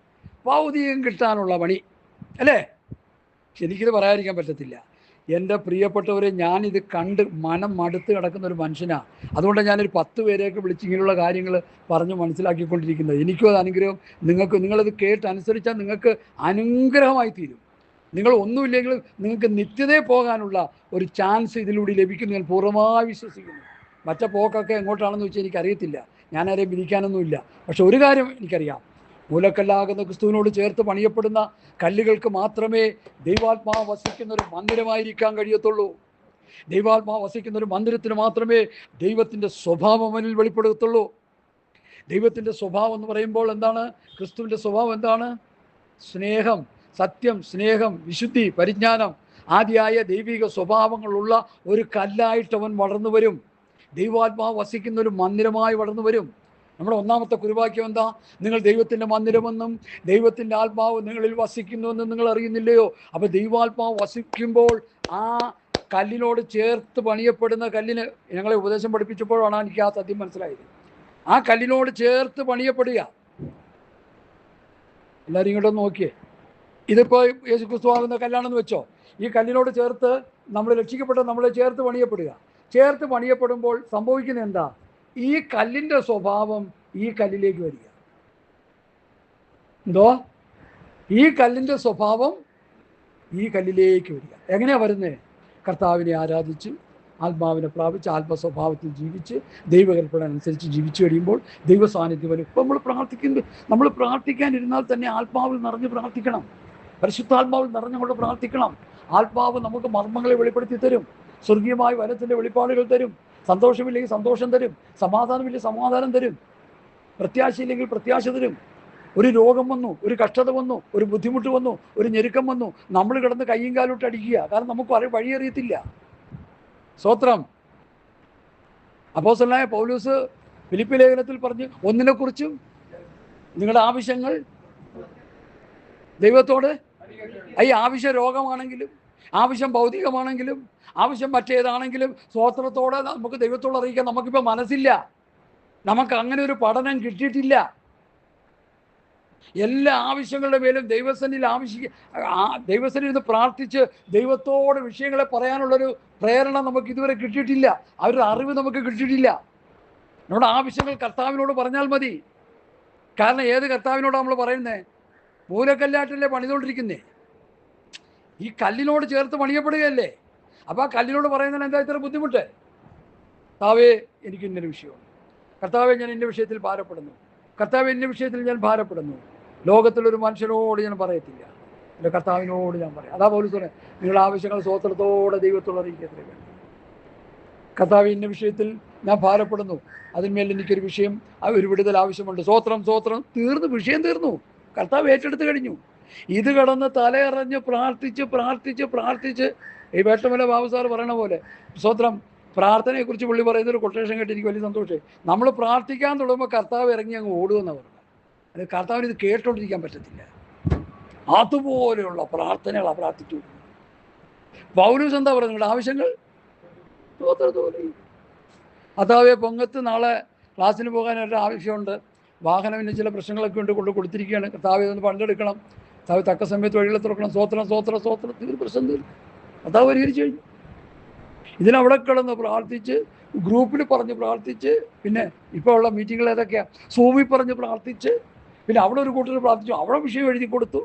ഭൗതികം കിട്ടാനുള്ള പണി അല്ലേ? എനിക്കിത് പറയാതിരിക്കാൻ പറ്റത്തില്ല. എൻ്റെ പ്രിയപ്പെട്ടവരെ, ഞാനിത് കണ്ട് മനം മടുത്ത് കിടക്കുന്ന ഒരു മനുഷ്യനാണ്. അതുകൊണ്ട് ഞാനൊരു 10 പേരെയൊക്കെ വിളിച്ച് ഇങ്ങനെയുള്ള കാര്യങ്ങൾ പറഞ്ഞ് മനസ്സിലാക്കിക്കൊണ്ടിരിക്കുന്നത്. എനിക്കും അത് അനുഗ്രഹം, നിങ്ങളത് കേട്ട് അനുസരിച്ചാൽ നിങ്ങൾക്ക് അനുഗ്രഹമായി തീരും. നിങ്ങൾ ഒന്നുമില്ലെങ്കിൽ നിങ്ങൾക്ക് നിത്യതയിൽ പോകാനുള്ള ഒരു ചാൻസ് ഇതിലൂടെ ലഭിക്കുന്നു ഞാൻ പൂർണ്ണമായി വിശ്വസിക്കുന്നു. മറ്റേ പോക്കൊക്കെ എങ്ങോട്ടാണെന്ന് വെച്ചാൽ എനിക്കറിയത്തില്ല, ഞാനാരെയും വിധിക്കാനൊന്നുമില്ല. പക്ഷെ ഒരു കാര്യം എനിക്കറിയാം, മൂലക്കല്ലാകുന്ന ക്രിസ്തുവിനോട് ചേർത്ത് പണിയപ്പെടുന്ന കല്ലുകൾക്ക് മാത്രമേ ദൈവാത്മാവ് വസിക്കുന്ന ഒരു മന്ദിരമായിരിക്കാൻ കഴിയത്തുള്ളൂ. ദൈവാത്മാവ് വസിക്കുന്ന ഒരു മന്ദിരത്തിന് മാത്രമേ ദൈവത്തിൻ്റെ സ്വഭാവം അവനിൽ വെളിപ്പെടുത്തത്തുള്ളൂ. ദൈവത്തിൻ്റെ സ്വഭാവം എന്ന് പറയുമ്പോൾ എന്താണ്? ക്രിസ്തുവിൻ്റെ സ്വഭാവം എന്താണ്? സ്നേഹം, സത്യം, സ്നേഹം, വിശുദ്ധി, പരിജ്ഞാനം ആദിയായ ദൈവിക സ്വഭാവങ്ങളുള്ള ഒരു കല്ലായിട്ട് അവൻ വളർന്നു വരും. ദൈവാത്മാവ് വസിക്കുന്ന ഒരു മന്ദിരമായി വളർന്നു വരും. നമ്മുടെ ഒന്നാമത്തെ കുറിവാക്യം എന്താ? നിങ്ങൾ ദൈവത്തിൻ്റെ മന്ദിരമെന്നും ദൈവത്തിൻ്റെ ആത്മാവ് നിങ്ങളിൽ വസിക്കുന്നുവെന്നും നിങ്ങൾ അറിയുന്നില്ലയോ? അപ്പോൾ ദൈവാത്മാവ് വസിക്കുമ്പോൾ ആ കല്ലിനോട് ചേർത്ത് പണിയപ്പെടുന്ന കല്ലിന്, ഞങ്ങളെ ഉപദേശം പഠിപ്പിച്ചപ്പോഴാണ് എനിക്ക് ആ സത്യം മനസ്സിലായത്. ആ കല്ലിനോട് ചേർത്ത് പണിയപ്പെടുക. എല്ലാവരും ഇങ്ങോട്ട് നോക്കിയേ. ഇതിപ്പോൾ യേശുക്രിസ്തു ആകുന്ന കല്ലാണെന്ന് വെച്ചോ. ഈ കല്ലിനോട് ചേർത്ത് നമ്മൾ രക്ഷിക്കപ്പെട്ട നമ്മളെ ചേർത്ത് പണിയപ്പെടുക. ചേർത്ത് പണിയപ്പെടുമ്പോൾ സംഭവിക്കുന്നത് എന്താ? ഈ കല്ലിൻ്റെ സ്വഭാവം ഈ കല്ലിലേക്ക് വരിക. എന്തോ? ഈ കല്ലിൻ്റെ സ്വഭാവം ഈ കല്ലിലേക്ക് വരിക. എങ്ങനെയാണ് വരുന്നത്? കർത്താവിനെ ആരാധിച്ച് ആത്മാവിനെ പ്രാപിച്ച് ആത്മസ്വഭാവത്തിൽ ജീവിച്ച് ദൈവകൽപ്പന അനുസരിച്ച് ജീവിച്ചു കഴിയുമ്പോൾ ദൈവ സാന്നിധ്യം വരും. ഇപ്പം നമ്മൾ പ്രാർത്ഥിക്കാനിരുന്നാൽ തന്നെ ആത്മാവിൽ നിറഞ്ഞ് പ്രാർത്ഥിക്കണം, പരിശുദ്ധാത്മാവിൽ നിറഞ്ഞുകൊണ്ട് പ്രാർത്ഥിക്കണം. ആത്മാവ് നമുക്ക് മർമ്മങ്ങളെ വെളിപ്പെടുത്തി തരും, സ്വർഗീയമായ വനത്തിൻ്റെ വെളിപ്പാടുകൾ തരും. സന്തോഷമില്ലെങ്കിൽ സന്തോഷം തരും, സമാധാനമില്ലെങ്കിൽ സമാധാനം തരും, പ്രത്യാശയില്ലെങ്കിൽ പ്രത്യാശ തരും. ഒരു രോഗം വന്നു, ഒരു കഷ്ടത വന്നു, ഒരു ബുദ്ധിമുട്ട് വന്നു, ഒരു ഞെരുക്കം വന്നു, നമ്മൾ കിടന്ന് കയ്യും കാലോട്ട് അടിക്കുക. കാരണം നമുക്ക് വഴിയറിയത്തില്ല. സ്തോത്രം. അപ്പോസ്തലനായ പൗലോസ് ഫിലിപ്പി ലേഖനത്തിൽ പറഞ്ഞ് ഒന്നിനെക്കുറിച്ചും നിങ്ങളുടെ ആവശ്യങ്ങൾ ദൈവത്തോട്, ഈ ആവശ്യം രോഗമാണെങ്കിലും, ആവശ്യം ഭൗതികമാണെങ്കിലും, ആവശ്യം മറ്റേതാണെങ്കിലും സ്തോത്രത്തോടെ നമുക്ക് ദൈവത്തോട് അറിയിക്കാൻ നമുക്കിപ്പോൾ മനസ്സില്ല. നമുക്ക് അങ്ങനെ ഒരു പഠനം കിട്ടിയിട്ടില്ല. എല്ലാ ആവശ്യങ്ങളുടെ മേലും ദൈവസന്നിധിയിൽ നിന്ന് പ്രാർത്ഥിച്ച് ദൈവത്തോട് വിഷയങ്ങളെ പറയാനുള്ളൊരു പ്രേരണ നമുക്ക് ഇതുവരെ കിട്ടിയിട്ടില്ല. ആ ഒരു അറിവ് നമുക്ക് കിട്ടിയിട്ടില്ല. നമ്മുടെ ആവശ്യങ്ങൾ കർത്താവിനോട് പറഞ്ഞാൽ മതി. കാരണം ഏത് കർത്താവിനോടാണ് നമ്മൾ പറയുന്നത്? മൂലക്കല്ലായിട്ടല്ലേ പണിതുകൊണ്ടിരിക്കുന്നേ. ഈ കല്ലിനോട് ചേർത്ത് പണിയപ്പെടുകയല്ലേ. അപ്പോൾ ആ കല്ലിനോട് പറയുന്നതിന് എന്താ ഇത്ര ബുദ്ധിമുട്ട്? കർത്താവേ, എനിക്ക് ഇന്നൊരു വിഷയമുണ്ട്. കർത്താവെ, ഞാൻ ഇന്ന വിഷയത്തിൽ ഭാരപ്പെടുന്നു. കർത്താവെ, ഇന്ന വിഷയത്തിൽ ഞാൻ ഭാരപ്പെടുന്നു. ലോകത്തിലൊരു മനുഷ്യനോട് ഞാൻ പറയത്തില്ല, എൻ്റെ കർത്താവിനോട് ഞാൻ പറയാം. അതാ പൗലോസ് പറഞ്ഞത്, നിങ്ങളുടെ ആവശ്യങ്ങൾ സ്തോത്രത്തോടെ ദൈവത്തോട് അറിയിക്കത്രേ വേണം. കർത്താവ്, ഇന്ന വിഷയത്തിൽ ഞാൻ ഭാരപ്പെടുന്നു, അതിന്മേൽ എനിക്കൊരു വിഷയം, ഒരു വിടുതൽ ആവശ്യമുണ്ട്. സ്തോത്രം, സ്തോത്രം. തീർന്നു, വിഷയം തീർന്നു. കർത്താവ് ഏറ്റെടുത്ത് കഴിഞ്ഞു. ഇത് കടന്ന് തലയറിഞ്ഞ് പ്രാർത്ഥിച്ച് പ്രാർത്ഥിച്ച് പ്രാർത്ഥിച്ച് ഈ വേട്ടമല ബാബു സാർ പറയണ പോലെ സ്തോത്രം, പ്രാർത്ഥനയെക്കുറിച്ച് പുള്ളി പറയുന്നൊരു കൊട്ടേഷൻ കേട്ട് എനിക്ക് വലിയ സന്തോഷമായി. നമ്മൾ പ്രാർത്ഥിക്കാൻ തുടങ്ങുമ്പോൾ കർത്താവ് ഇറങ്ങി അങ്ങ് ഓടുമെന്നാണ് പറഞ്ഞത്. അത് കർത്താവിന് ഇത് കേട്ടോണ്ടിരിക്കാൻ പറ്റത്തില്ല. അതുപോലെയുള്ള പ്രാർത്ഥനകളാണ് പ്രാർത്ഥിച്ചു. പൗലോസ് എന്താ പറയുന്നത്? നിങ്ങളുടെ ആവശ്യങ്ങൾ സ്തോത്രത്തോടെ. കർത്താവെ, പൊങ്ങത്ത് നാളെ ക്ലാസ്സിന് പോകാനൊരു ആവശ്യമുണ്ട്, വാഹനത്തിന് ചില പ്രശ്നങ്ങളൊക്കെ ഉണ്ട്, കൊണ്ട് കൊടുത്തിരിക്കുകയാണ്. കർത്താവെ, ഇതൊന്ന് പങ്കെടുക്കണം. കർത്താവ് തക്ക സമയത്ത് വഴികളെ തുറക്കണം. സ്തോത്രം, സ്തോത്രം, സ്തോത്രം. തീർന്നു, പ്രശ്നം തീർന്നു. കർത്താവ് പരിഹരിച്ചു കഴിഞ്ഞു. ഇതിനവിടെ കിടന്ന് പ്രാർത്ഥിച്ച്, ഗ്രൂപ്പിൽ പറഞ്ഞ് പ്രാർത്ഥിച്ച്, പിന്നെ ഇപ്പോൾ ഉള്ള മീറ്റിങ്ങുകൾ ഏതൊക്കെയാണ്, സൂമിൽ പറഞ്ഞ് പ്രാർത്ഥിച്ച്, പിന്നെ അവിടെ ഒരു കൂട്ടർ പ്രാർത്ഥിച്ചു, അവിടെ വിഷയം എഴുതി കൊടുത്തു.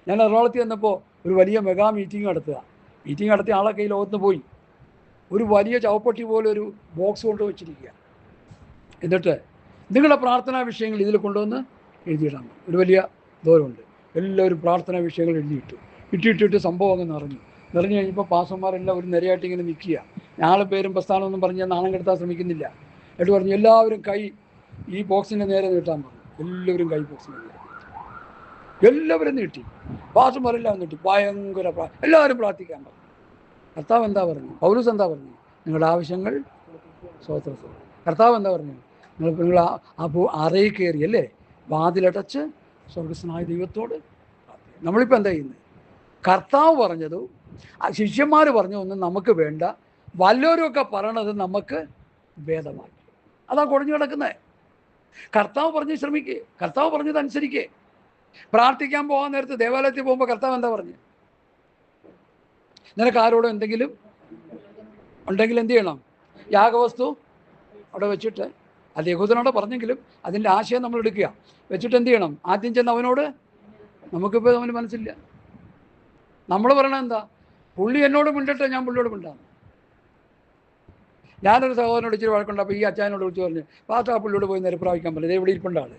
ഞാൻ എറണാകുളത്ത് ചെന്നപ്പോൾ ഒരു വലിയ മെഗാ മീറ്റിംഗ് നടത്തുക. മീറ്റിംഗ് നടത്തിയ ആളൊക്കെ ഈ ലോകത്ത് പോയി. ഒരു വലിയ ചവപ്പട്ടി പോലെ ഒരു ബോക്സ് കൊണ്ട് വെച്ചിരിക്കുക. എന്നിട്ട് നിങ്ങളുടെ പ്രാർത്ഥനാ വിഷയങ്ങൾ ഇതിൽ കൊണ്ടുവന്ന് എഴുതിയിടാം. ഒരു വലിയ ദൂരമുണ്ട്. എല്ലാവരും പ്രാർത്ഥനാ വിഷയങ്ങൾ എഴുതിയിട്ടു. ഇട്ടിട്ടിട്ട് സംഭവം അങ്ങ് നിറഞ്ഞു കഴിഞ്ഞപ്പോൾ പാസ്റ്റർമാരെല്ലാം ഒരു നിരയായിട്ട് ഇങ്ങനെ നിൽക്കുക. ഞങ്ങളെ പേരും പ്രസ്ഥാനമൊന്നും പറഞ്ഞ് ഞാൻ നാണം കെടുത്താൻ ശ്രമിക്കുന്നില്ല. എന്നിട്ട് പറഞ്ഞു, എല്ലാവരും കൈ ഈ ബോക്സിൻ്റെ നേരെ നീട്ടാൻ പറഞ്ഞു. എല്ലാവരും കൈ ബോക്സിൻ്റെ നേരെ എല്ലാവരും നീട്ടി. പാസ്റ്റർമാരെല്ലാം നീട്ടി. ഭയങ്കര എല്ലാവരും പ്രാർത്ഥിക്കാൻ പറഞ്ഞു. കർത്താവ് എന്താ പറഞ്ഞു? പൗലോസ് എന്താ പറഞ്ഞു? നിങ്ങളുടെ ആവശ്യങ്ങൾ സ്തോത്രം. കർത്താവ് എന്താ പറഞ്ഞു? നിങ്ങൾ അറയിൽ കയറി അല്ലേ, വാതിലടച്ച് സ്വർഗസ്വനായ ദൈവത്തോട്. നമ്മളിപ്പോൾ എന്താ ചെയ്യുന്നത്? കർത്താവ് പറഞ്ഞതും ശിഷ്യന്മാർ പറഞ്ഞതൊന്നും നമുക്ക് വേണ്ട, വല്ലവരുമൊക്കെ പറയണത് നമുക്ക് ഭേദമാക്കി. അതാ കുഴഞ്ഞു കിടക്കുന്നത്. കർത്താവ് പറഞ്ഞ് ശ്രമിക്കുക, കർത്താവ് പറഞ്ഞത് അനുസരിക്കുക. പ്രാർത്ഥിക്കാൻ പോകാൻ നേരത്ത് ദേവാലയത്തിൽ പോകുമ്പോൾ കർത്താവ് എന്താ പറഞ്ഞു? നിനക്ക് ആരോടും എന്തെങ്കിലും ഉണ്ടെങ്കിൽ എന്ത് ചെയ്യണം? യാഗവസ്തു അവിടെ വെച്ചിട്ട്, അത് യഹൂദനോട് പറഞ്ഞെങ്കിലും അതിൻ്റെ ആശയം നമ്മൾ എടുക്കുക. വെച്ചിട്ട് എന്ത് ചെയ്യണം? ആദ്യം ചെന്ന് അവനോട്, നമുക്കിപ്പോൾ അവന് മനസ്സില്ല. നമ്മൾ പറയണത് എന്താ? പുള്ളി എന്നോട് മിണ്ടട്ടെ, ഞാൻ പുള്ളിയോട് മിണ്ടാണ്. ഞാനൊരു സഹോദരനോട് ഇച്ചിരി വഴക്കുണ്ട്. അപ്പോൾ ഈ അച്ചായനോട് വിളിച്ച് പറഞ്ഞു, പാസ്റ്റർ ആ പുള്ളിയോട് പോയി നേരെ പ്രാപിക്കാൻ പറ്റില്ല, ഇവിടെ ഇരിപ്പുണ്ട് ആൾ.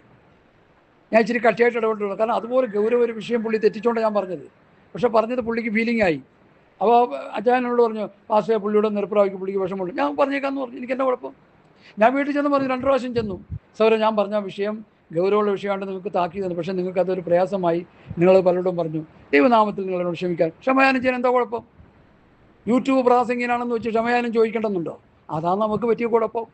ഞാൻ ഇച്ചിരി കട്ടിയായിട്ട് ഇടപെട്ടുള്ളൂ. കാരണം അതുപോലെ ഗൗരവ ഒരു വിഷയം പുള്ളി തെറ്റിച്ചുകൊണ്ട് ഞാൻ പറഞ്ഞത്. പക്ഷെ പറഞ്ഞത് പുള്ളിക്ക് ഫീലിംഗ് ആയി. അപ്പോൾ അച്ചായനോട് പറഞ്ഞു, പാസ്റ്ററെ പുള്ളിയോട് നിർപ്രാപിക്കും, പുള്ളിക്ക് വിഷമമുള്ളൂ. ഞാൻ പറഞ്ഞേക്കാമെന്ന് പറഞ്ഞു. എനിക്ക് എൻ്റെ കുഴപ്പം. ഞാൻ വീട്ടിൽ ചെന്ന് പറഞ്ഞു, 2 പ്രാവശ്യം ചെന്നു. സൗര, ഞാൻ പറഞ്ഞ വിഷയം ഗൗരവമുള്ള വിഷയമായിട്ട് നിങ്ങൾക്ക് താക്കി തന്നു, പക്ഷേ നിങ്ങൾക്ക് അതൊരു പ്രയാസമായി, നിങ്ങളത് പലരോടും പറഞ്ഞു. ദൈവനാമത്തിൽ നിങ്ങളോട് ക്ഷമിക്കാൻ. ക്ഷമയാനം ചെയ്യാൻ എന്താ കുഴപ്പം? യൂട്യൂബ് പ്രാസംഗികനാണെന്ന് വെച്ച് ക്ഷമയാനം ചോദിക്കേണ്ടെന്നുണ്ടോ? അതാണ് നമുക്ക് പറ്റിയ കുഴപ്പം.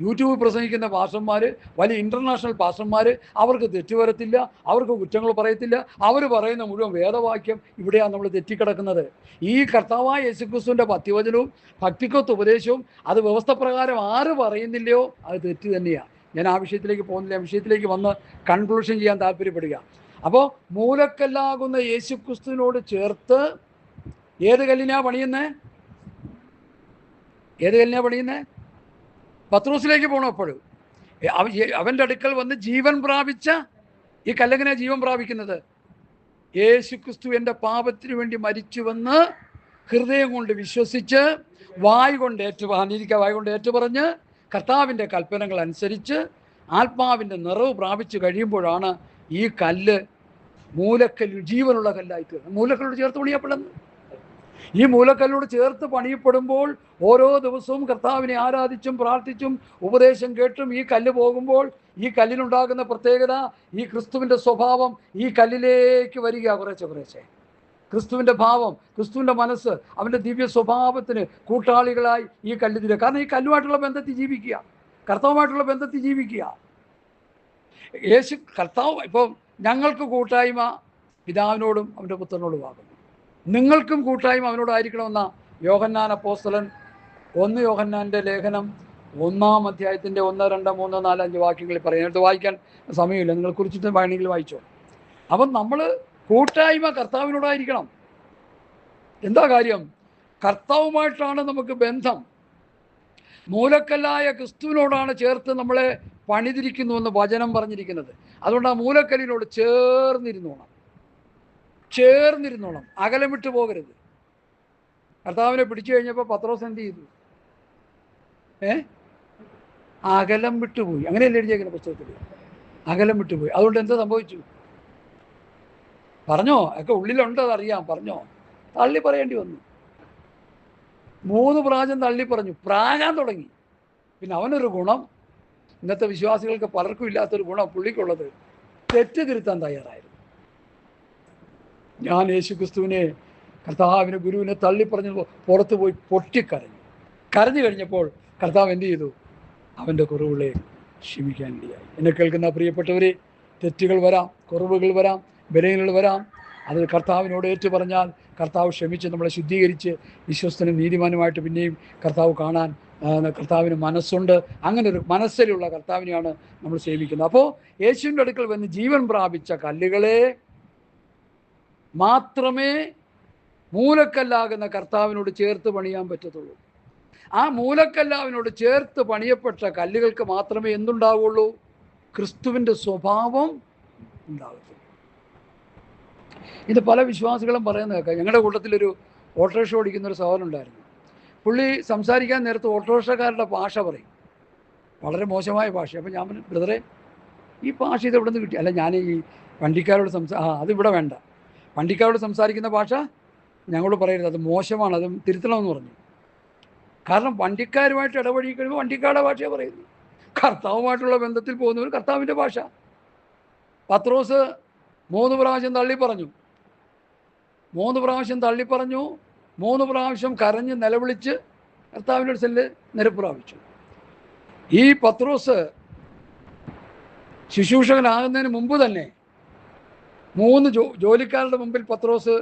യൂട്യൂബ് പ്രസംഗിക്കുന്ന പാസ്റ്റർമാർ, വലിയ ഇൻ്റർനാഷണൽ പാസ്റ്റർമാർ, അവർക്ക് തെറ്റ് വരത്തില്ല, അവർക്ക് കുറ്റങ്ങൾ പറയത്തില്ല. അവർ പറയുന്ന മുഴുവൻ വേദവാക്യം. ഇവിടെയാണ് നമ്മൾ തെറ്റിക്കിടക്കുന്നത്. ഈ കർത്താവായ യേശുക്രിസ്തുവിൻ്റെ പത്യവചനവും ഭക്തിക്കൊത്ത് ഉപദേശവും അത് വ്യവസ്ഥ പ്രകാരം ആര് പറയുന്നില്ലയോ അത് തെറ്റ് തന്നെയാണ്. ഞാൻ ആ വിഷയത്തിലേക്ക് പോകുന്നില്ല. വിഷയത്തിലേക്ക് വന്ന് കൺക്ലൂഷൻ ചെയ്യാൻ താല്പര്യപ്പെടുക. അപ്പോൾ മൂലക്കല്ലാകുന്ന യേശുക്രിസ്തുവിനോട് ചേർത്ത് ഏത് കല്ലിനാ പണിയുന്നത്? ഏത് കല്ലിനാ പണിയുന്നത്? പത്രോസിലേക്ക് പോകണം. അപ്പോഴും അവൻ്റെ അടുക്കൽ വന്ന് ജീവൻ പ്രാപിച്ച ഈ കല്ലെങ്ങനെ ജീവൻ പ്രാപിക്കുന്നത്? യേശുക്രിസ്തു എൻ്റെ പാപത്തിന് വേണ്ടി മരിച്ചുവെന്ന് ഹൃദയം കൊണ്ട് വിശ്വസിച്ച് വായ് കൊണ്ട് ഏറ്റുപറഞ്ഞ് കർത്താവിൻ്റെ കൽപ്പനകൾ അനുസരിച്ച് ആത്മാവിൻ്റെ നിറവ് പ്രാപിച്ചു കഴിയുമ്പോഴാണ് ഈ കല്ല് മൂലക്കല്ല് ജീവനുള്ള കല്ലായി തീർന്നത്. മൂലക്കല്ലോട് ചേർത്ത് പണിയപ്പെടുന്നത്. ഈ മൂലക്കല്ലോട് ചേർത്ത് പണിയപ്പെടുമ്പോൾ ഓരോ ദിവസവും കർത്താവിനെ ആരാധിച്ചും പ്രാർത്ഥിച്ചും ഉപദേശം കേട്ടും ഈ കല്ല് പോകുമ്പോൾ ഈ കല്ലിനുണ്ടാകുന്ന പ്രത്യേകത, ഈ ക്രിസ്തുവിൻ്റെ സ്വഭാവം ഈ കല്ലിലേക്ക് വരിക. കുറേശ്ശെ ക്രിസ്തുവിൻ്റെ ഭാവം, ക്രിസ്തുവിൻ്റെ മനസ്സ്, അവൻ്റെ ദിവ്യ സ്വഭാവത്തിന് കൂട്ടാളികളായി ഈ കല്ല് തീരുക. കാരണം ഈ കല്ലുമായിട്ടുള്ള ബന്ധത്തിൽ ജീവിക്കുക, കർത്താവുമായിട്ടുള്ള ബന്ധത്തിൽ ജീവിക്കുക. യേശു കർത്താവ് ഇപ്പം ഞങ്ങൾക്ക് കൂട്ടായ്മ പിതാവിനോടും അവൻ്റെ പുത്രനോടുമാകുന്നു, നിങ്ങൾക്കും കൂട്ടായ്മ അവനോടായിരിക്കണമെന്ന യോഹന്നാൻ അപ്പോസ്തലൻ 1 യോഹന്നാൻ്റെ ലേഖനം 1-ാം അധ്യായത്തിൻ്റെ 1, 2, 3, 4, 5 വാക്യങ്ങളിൽ പറയും. എടുത്ത് വായിക്കാൻ സമയമില്ല, നിങ്ങൾ കുറിച്ചിട്ട് വേണമെങ്കിൽ വായിച്ചോ. അപ്പം നമ്മൾ കൂട്ടായ്മ കർത്താവിനോടായിരിക്കണം. എന്താ കാര്യം? കർത്താവുമായിട്ടാണ് നമുക്ക് ബന്ധം. മൂലക്കല്ലായ ക്രിസ്തുവിനോടാണ് ചേർത്ത് നമ്മളെ പണിതിരിക്കുന്നുവെന്ന് വചനം പറഞ്ഞിരിക്കുന്നത്. അതുകൊണ്ട് ആ മൂലക്കല്ലിനോട് ചേർന്നിരുന്നോണം, അകലം വിട്ടു പോകരുത്. കർത്താവിനെ പിടിച്ചു കഴിഞ്ഞപ്പോൾ പത്രോസ് എന്ത് ചെയ്തു? അകലം വിട്ടുപോയി. അങ്ങനെയല്ലേ എഴുതിയേക്കുന്ന പുസ്തകത്തിൽ? അകലം വിട്ടുപോയി. അതുകൊണ്ട് എന്താ സംഭവിച്ചു? പറഞ്ഞോ? ഒക്കെ ഉള്ളിലുണ്ട്, അതറിയാം. പറഞ്ഞോ? തള്ളി പറയേണ്ടി വന്നു. 3 പ്രാവശ്യം തള്ളി പറഞ്ഞു, പ്രാകാൻ തുടങ്ങി. പിന്നെ അവനൊരു ഗുണം, ഇന്നത്തെ വിശ്വാസികൾക്ക് പലർക്കും ഇല്ലാത്തൊരു ഗുണം പുള്ളിക്കുള്ളത്, തെറ്റ് തിരുത്താൻ തയ്യാറായിരുന്നു. ഞാൻ യേശുക്രിസ്തുവിനെ, കർത്താവിനെ, ഗുരുവിനെ തള്ളി പറഞ്ഞപ്പോൾ പുറത്തു പോയി പൊട്ടിക്കരഞ്ഞു. കരഞ്ഞു കഴിഞ്ഞപ്പോൾ കർത്താവ് എന്ത് ചെയ്തു? അവൻ്റെ കുറവുകളെ ക്ഷമിക്കാനിടയായി. എന്നെ കേൾക്കുന്ന പ്രിയപ്പെട്ടവരെ, തെറ്റുകൾ വരാം, കുറവുകൾ വരാം, ബലഹീനതകൾ വരാം. അത് കർത്താവിനോട് ഏറ്റു പറഞ്ഞാൽ കർത്താവ് ക്ഷമിച്ച് നമ്മളെ ശുദ്ധീകരിച്ച് വിശ്വസ്തനും നീതിമാനുമായിട്ട് പിന്നെയും കർത്താവ് കാണാൻ കർത്താവിന് മനസ്സുണ്ട്. അങ്ങനെ ഒരു മനസ്സിലുള്ള കർത്താവിനെയാണ് നമ്മൾ സേവിക്കുന്നത്. അപ്പോൾ യേശുവിൻ്റെ അടുക്കൽ വന്ന് ജീവൻ പ്രാപിച്ച കല്ലുകളെ മാത്രമേ മൂലക്കല്ലാകുന്ന കർത്താവിനോട് ചേർത്ത് പണിയാൻ പറ്റത്തുള്ളൂ. ആ മൂലക്കല്ലാവിനോട് ചേർത്ത് പണിയപ്പെട്ട കല്ലുകൾക്ക് മാത്രമേ എന്തുണ്ടാവുള്ളൂ? ക്രിസ്തുവിൻ്റെ സ്വഭാവം ഉണ്ടാകത്തുള്ളൂ. ഇത് പല വിശ്വാസികളും പറയുന്നത് കേൾക്കാം. ഞങ്ങളുടെ കൂട്ടത്തിലൊരു ഓട്ടോറിക്ഷ ഓടിക്കുന്നൊരു സഹോദരൻ ഉണ്ടായിരുന്നു. പുള്ളി സംസാരിക്കാൻ നേരത്ത് ഓട്ടോറിക്ഷക്കാരുടെ ഭാഷ പറയും, വളരെ മോശമായ ഭാഷ. അപ്പോൾ ഞാൻ പറഞ്ഞു, ബ്രദറെ, ഈ ഭാഷ ഇത് എവിടെ നിന്ന് കിട്ടി? അല്ല, ഞാൻ ഈ വണ്ടിക്കാരോട് അതിവിടെ വേണ്ട, വണ്ടിക്കാരോട് സംസാരിക്കുന്ന ഭാഷ ഞങ്ങളോട് പറയരുത്, അത് മോശമാണ്, അത് തിരുത്തണമെന്ന് പറഞ്ഞു. കാരണം വണ്ടിക്കാരുമായിട്ട് ഇടപഴകി കഴിയുമ്പോൾ വണ്ടിക്കാരുടെ ഭാഷയാണ് പറയുന്നത്. കർത്താവുമായിട്ടുള്ള ബന്ധത്തിൽ പോകുന്നവർ കർത്താവിൻ്റെ ഭാഷ. പത്രോസ് 3 പ്രാവശ്യം തള്ളി പറഞ്ഞു, 3 പ്രാവശ്യം കരഞ്ഞ് നിലവിളിച്ച് കർത്താവിൻ്റെ അടുത്ത് നിരപ്പ് പ്രാപിച്ചു. ഈ പത്രോസ് ശുശ്രൂഷകനാകുന്നതിന് മുമ്പ് തന്നെ 3 ജോലിക്കാരുടെ മുമ്പിൽ പത്രോസ്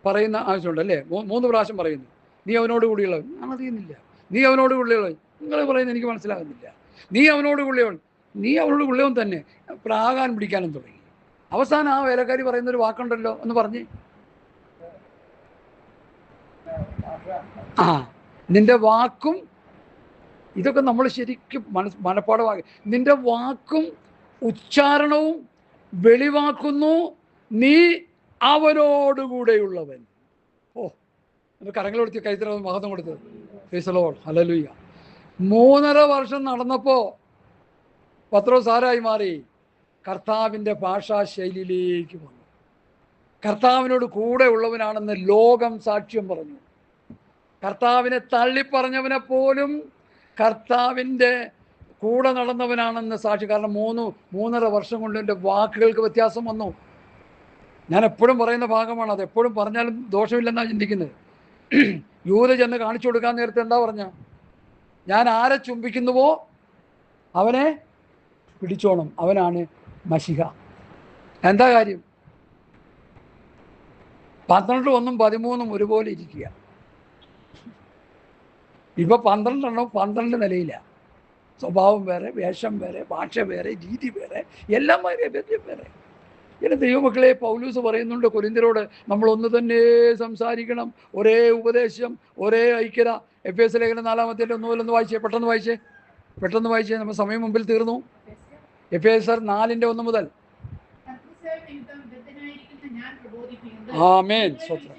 പറയുന്ന ആവശ്യമുണ്ടല്ലേ? 3 പ്രാവശ്യം പറയുന്നു, നീ അവനോട് കൂടിയുള്ളവൻ. ഞാൻ അറിയുന്നില്ല. നീ അവനോട് കൂടിയുള്ളവൻ. നിങ്ങൾ പറയുന്നത് എനിക്ക് മനസ്സിലാകുന്നില്ല. നീ അവനോട് കൂടിയവൻ തന്നെ. പ്രാകാൻ പിടിക്കാനും തുടങ്ങി. അവസാനം ആ വേലക്കാരി പറയുന്നൊരു വാക്കുണ്ടല്ലോ, ഒന്ന് പറഞ്ഞ്. നിന്റെ വാക്കും, ഇതൊക്കെ നമ്മൾ ശരിക്കും മനപ്പാടമാക്കി, നിന്റെ വാക്കും ഉച്ചാരണവും വെളിവാക്കുന്നു നീ അവനോടുകൂടെയുള്ളവൻ. കരങ്ങളെടുത്ത് കൈത്തറ മഹത്വം കൊടുത്തത്. Praise the Lord, hallelujah. 3.5 വർഷം നടന്നപ്പോൾ പത്രോസ് ആരായി മാറി? കർത്താവിൻ്റെ ഭാഷാശൈലിയിലേക്ക് വന്നു. കർത്താവിനോട് കൂടെ ഉള്ളവനാണെന്ന് ലോകം സാക്ഷ്യം പറഞ്ഞു. കർത്താവിനെ തള്ളിപ്പറഞ്ഞവനെ പോലും കർത്താവിൻ്റെ കൂടെ നടന്നവനാണെന്ന് സാക്ഷി. കാരണം 3.5 വർഷം കൊണ്ട് എൻ്റെ വാക്കുകൾക്ക് വ്യത്യാസം വന്നു. ഞാൻ എപ്പോഴും പറയുന്ന ഭാഗമാണ്, അത് എപ്പോഴും പറഞ്ഞാലും ദോഷമില്ലെന്നാണ് ചിന്തിക്കുന്നത്. യൂത ചെന്ന് കാണിച്ചു കൊടുക്കാൻ നേരത്തെ എന്താ പറഞ്ഞ? ഞാൻ ആരെ ചുംബിക്കുന്നുവോ അവനെ പിടിച്ചോണം, അവനാണ് മശിഹ. എന്താ കാര്യം? 12, 1, 13 ഒരുപോലെ ഇരിക്കുക. ഇപ്പൊ 12 12 നിലയില്ല. സ്വഭാവം വേറെ, വേഷം വേറെ, ഭാഷ വേറെ, രീതി വേറെ, എല്ലാം വേറെ, വേറെ. ഇങ്ങനെ ദൈവമക്കളെ പൗലൂസ് പറയുന്നുണ്ട് കൊരിന്ത്യരോട്, നമ്മൾ ഒന്ന് തന്നെ സംസാരിക്കണം, ഒരേ ഉപദേശം, ഒരേ ഐക്യത. എഫേസ്യ ലേഖനം 4-ാം അധ്യായം 1 മുതൽ വായിച്ചേ, പെട്ടെന്ന് വായിച്ചേ, നമ്മൾ സമയം മുമ്പിൽ തീർന്നു. എഫേസ്യർ 4:1 മുതൽ. ആമേൻ, സ്വത്രം.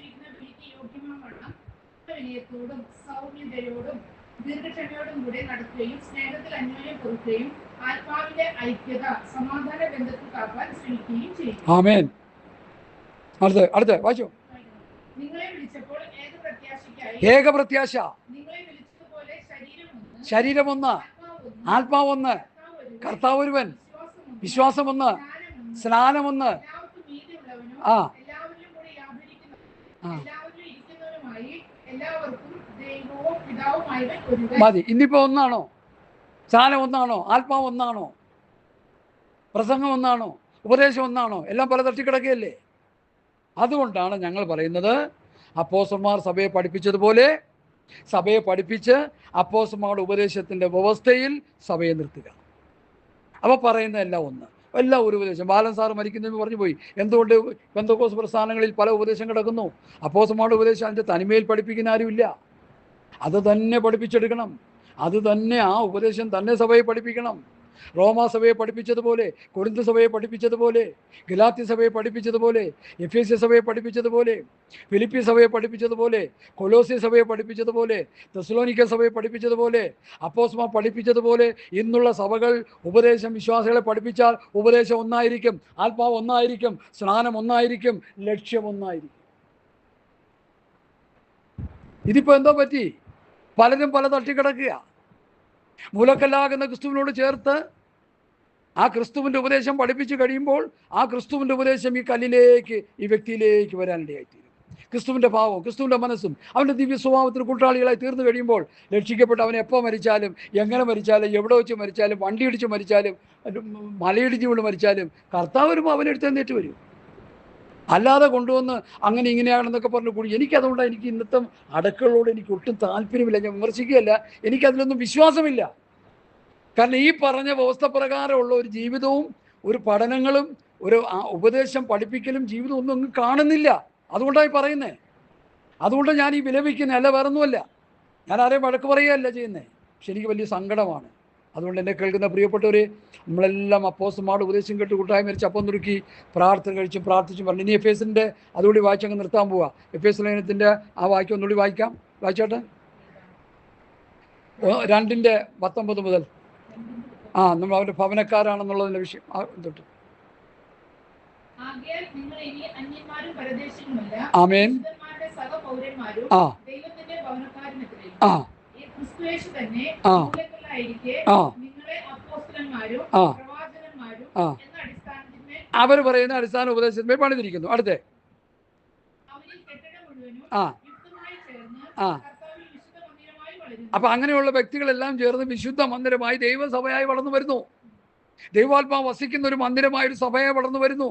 ദീർഘക്ഷമയോടും കൂടെ നടക്കുകയും സ്നേഹത്തിൽ അന്യോന്യം പൊറുക്കുകയും ആത്മാവിന്റെ ഐക്യത സമാധാന ബന്ധത്തിൽ കാപ്പാൻ ശ്രമിക്കുകയും ചെയ്യും. ആമേൻ. അടുത്ത വായിച്ചോ. നിങ്ങളെ വിളിച്ചപ്പോൾ ഏക പ്രത്യാശ, നിങ്ങളെ വിളിച്ചതുപോലെ ശരീരം ഒന്ന്, ആത്മാവ് ഒന്ന്, കർത്താവ് ഒരുവൻ, വിശ്വാസം ഒന്ന്, സ്നാനം ഒന്ന്. മതി. ഇന്നിപ്പോ ഒന്നാണോ? സ്നാനം ഒന്നാണോ? ആത്മാവ് ഒന്നാണോ? പ്രസംഗം ഒന്നാണോ? ഉപദേശം ഒന്നാണോ? എല്ലാം പല തട്ടിക്കിടക്കുകയല്ലേ. അതുകൊണ്ടാണ് ഞങ്ങൾ പറയുന്നത്, അപ്പോസ്തലന്മാർ സഭയെ പഠിപ്പിച്ചതുപോലെ സഭയെ പഠിപ്പിച്ച് അപ്പോസ്തലന്മാരുടെ ഉപദേശത്തിൻ്റെ വ്യവസ്ഥയിൽ സഭയെ നിർത്തുക. അപ്പോൾ പറയുന്ന എല്ലാം ഒന്ന്, എല്ലാം ഒരു ഉപദേശം. ബാലൻ സാറ് മരിക്കുന്നതെന്ന് പറഞ്ഞു പോയി. എന്തുകൊണ്ട് പെന്തക്കോസ്ത് പ്രസ്ഥാനങ്ങളിൽ പല ഉപദേശം കിടക്കുന്നു? അപ്പോസ്തലന്മാരുടെ ഉപദേശം അതിൻ്റെ തനിമയിൽ പഠിപ്പിക്കുന്ന ആരുമില്ല. അത് തന്നെ പഠിപ്പിച്ചെടുക്കണം. അത് തന്നെ, ആ ഉപദേശം തന്നെ സഭയെ പഠിപ്പിക്കണം. റോമാ സഭയെ പഠിപ്പിച്ചതുപോലെ, കൊരിന്ത് സഭയെ പഠിപ്പിച്ചതുപോലെ, ഗലാത്യ സഭയെ പഠിപ്പിച്ചതുപോലെ, എഫേസ്യ സഭയെ പഠിപ്പിച്ചതുപോലെ, ഫിലിപ്പി സഭയെ പഠിപ്പിച്ചതുപോലെ, കൊലോസ്യ സഭയെ പഠിപ്പിച്ചതുപോലെ, തെസ്സലോനിക്ക സഭയെ പഠിപ്പിച്ചതുപോലെ, അപ്പോസ്തലന്മാർ പഠിപ്പിച്ചതുപോലെ ഇന്നുള്ള സഭകൾ ഉപദേശം വിശ്വാസികളെ പഠിപ്പിച്ചാൽ ഉപദേശം ഒന്നായിരിക്കും, ആത്മാവ് ഒന്നായിരിക്കും, സ്നാനം ഒന്നായിരിക്കും, ലക്ഷ്യം ഒന്നായിരിക്കും. ഇതിപ്പോൾ എന്തോ പറ്റി? പലരും പല തട്ടിക്കിടക്കുക. മൂലക്കല്ലാകുന്ന ക്രിസ്തുവിനോട് ചേർത്ത് ആ ക്രിസ്തുവിൻ്റെ ഉപദേശം പഠിപ്പിച്ച് കഴിയുമ്പോൾ ആ ക്രിസ്തുവിൻ്റെ ഉപദേശം ഈ കല്ലിലേക്ക്, ഈ വ്യക്തിയിലേക്ക് വരാനിടയായിത്തീരും. ക്രിസ്തുവിൻ്റെ ഭാവവും ക്രിസ്തുവിൻ്റെ മനസ്സും അവൻ്റെ ദിവ്യ സ്വഭാവത്തിന് കൂട്ടാളികളായി തീർന്നു കഴിയുമ്പോൾ രക്ഷിക്കപ്പെട്ട് അവൻ എപ്പോൾ മരിച്ചാലും, എങ്ങനെ മരിച്ചാലും, എവിടെ വെച്ച് മരിച്ചാലും, വണ്ടി ഇടിച്ച് മരിച്ചാലും, മലയിടിച്ച് കൊണ്ട് മരിച്ചാലും കർത്താവ് വരുമ്പോൾ അവനെടുത്ത് തന്നേറ്റ് വരും. അല്ലാതെ കൊണ്ടുവന്ന് അങ്ങനെ ഇങ്ങനെയാണെന്നൊക്കെ പറഞ്ഞു കൂടി. എനിക്കതുകൊണ്ടാണ് എനിക്ക് ഇന്നത്തെ അടക്കളോട് എനിക്ക് ഒട്ടും താല്പര്യമില്ല. ഞാൻ വിമർശിക്കുകയല്ല, എനിക്കതിലൊന്നും വിശ്വാസമില്ല. കാരണം ഈ പറഞ്ഞ വ്യവസ്ഥ പ്രകാരമുള്ള ഒരു ജീവിതവും ഒരു പഠനങ്ങളും ഒരു ഉപദേശം പഠിപ്പിക്കലും ജീവിതം ഒന്നും അങ്ങ് കാണുന്നില്ല. അതുകൊണ്ടാണ് പറയുന്നത്. അതുകൊണ്ട് ഞാൻ ഈ വിലപിക്കുന്നത്, അല്ല വേറൊന്നുമല്ല. ഞാൻ ആരെയും വഴക്ക് പറയുകയല്ല ചെയ്യുന്നത്. പക്ഷെ എനിക്ക് വലിയ സങ്കടമാണ്. അതുകൊണ്ട് എന്നെ കേൾക്കുന്ന പ്രിയപ്പെട്ടവർ, നമ്മളെല്ലാം അപ്പോസ്തലന്മാരുടെ ഉപദേശം കേട്ട് കൂട്ടായ്മ മരിച്ച് അപ്പം നുറുക്കി പ്രാർത്ഥന കഴിച്ചും പ്രാർത്ഥിച്ചും പറഞ്ഞു. ഇനി എഫേസിൻ്റെ അതുകൂടി വായിച്ചങ്ങ് നിർത്താൻ പോവുക. എഫേസ് ലേഖനത്തിൻ്റെ ആ വാക്യം ഒന്നുകൂടി വായിക്കാം. വായിച്ചോട്ടെ. 2:19 മുതൽ. നമ്മൾ അവരുടെ ഭവനക്കാരാണെന്നുള്ളതിൻ്റെ വിഷയം തൊട്ട്. ആമേൻ. അവർ പറയുന്ന അടിസ്ഥാന ഉപദേശത്തിന്മേൽ പണിതിരിക്കുന്നു. അടുത്തേ അപ്പൊ അങ്ങനെയുള്ള വ്യക്തികളെല്ലാം ചേർന്ന് വിശുദ്ധ മന്ദിരമായി ദൈവസഭയായി വളർന്നു വരുന്നു. ദൈവാത്മാവ് വസിക്കുന്ന ഒരു മന്ദിരമായ ഒരു സഭയായി വളർന്നു വരുന്നു.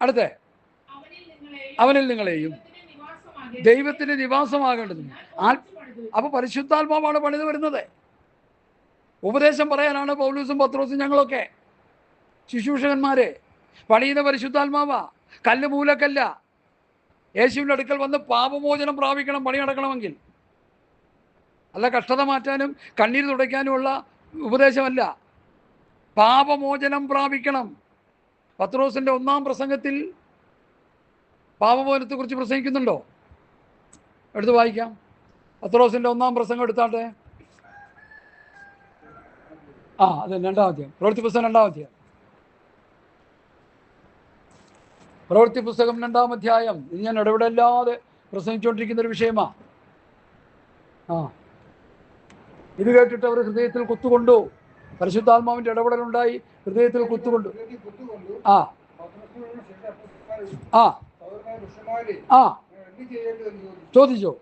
അടുത്തേ, അവനിൽ നിങ്ങളെയും ദൈവത്തിന്റെ നിവാസമാകേണ്ടത്. അപ്പൊ പരിശുദ്ധാത്മാവാണ് പണിത് വരുന്നത്. ഉപദേശം പറയാനാണ് പൗലോസും പത്രോസും ഞങ്ങളൊക്കെ ശുശ്രൂഷകന്മാരെ. പണിയുന്ന പരിശുദ്ധാത്മാവാ, കല്ല് മൂലക്കല്ല. യേശുവിൻ്റെ അടുക്കൽ വന്ന് പാപമോചനം പ്രാപിക്കണം പണി നടക്കണമെങ്കിൽ. അല്ല കഷ്ടത മാറ്റാനും കണ്ണീര് തുടയ്ക്കാനുമുള്ള ഉപദേശമല്ല. പാപമോചനം പ്രാപിക്കണം. പത്രോസിൻ്റെ 1-ാം പ്രസംഗത്തിൽ പാപമോചനത്തെക്കുറിച്ച് പ്രസംഗിക്കുന്നുണ്ടോ? എടുത്ത് വായിക്കാം. പത്രോസിൻ്റെ 1-ാം പ്രസംഗം എടുത്താട്ടെ. അതെ, 2-ാം അധ്യായം. പ്രവൃത്തി പുസ്തകം 2-ാം അധ്യായം. പ്രവൃത്തി പുസ്തകം 2-ാം അധ്യായം. ഇത് ഞാൻ ഇടപെടല്ലാതെ പ്രസംഗിച്ചുകൊണ്ടിരിക്കുന്ന ഒരു വിഷയമാണ്. ഇത് കേട്ടിട്ട് അവർ ഹൃദയത്തിൽ കുത്തുകൊണ്ടു. പരിശുദ്ധാത്മാവിൻ്റെ ഇടപെടലുണ്ടായി, ഹൃദയത്തിൽ കുത്തുകൊണ്ടു. ചോദിച്ചോ?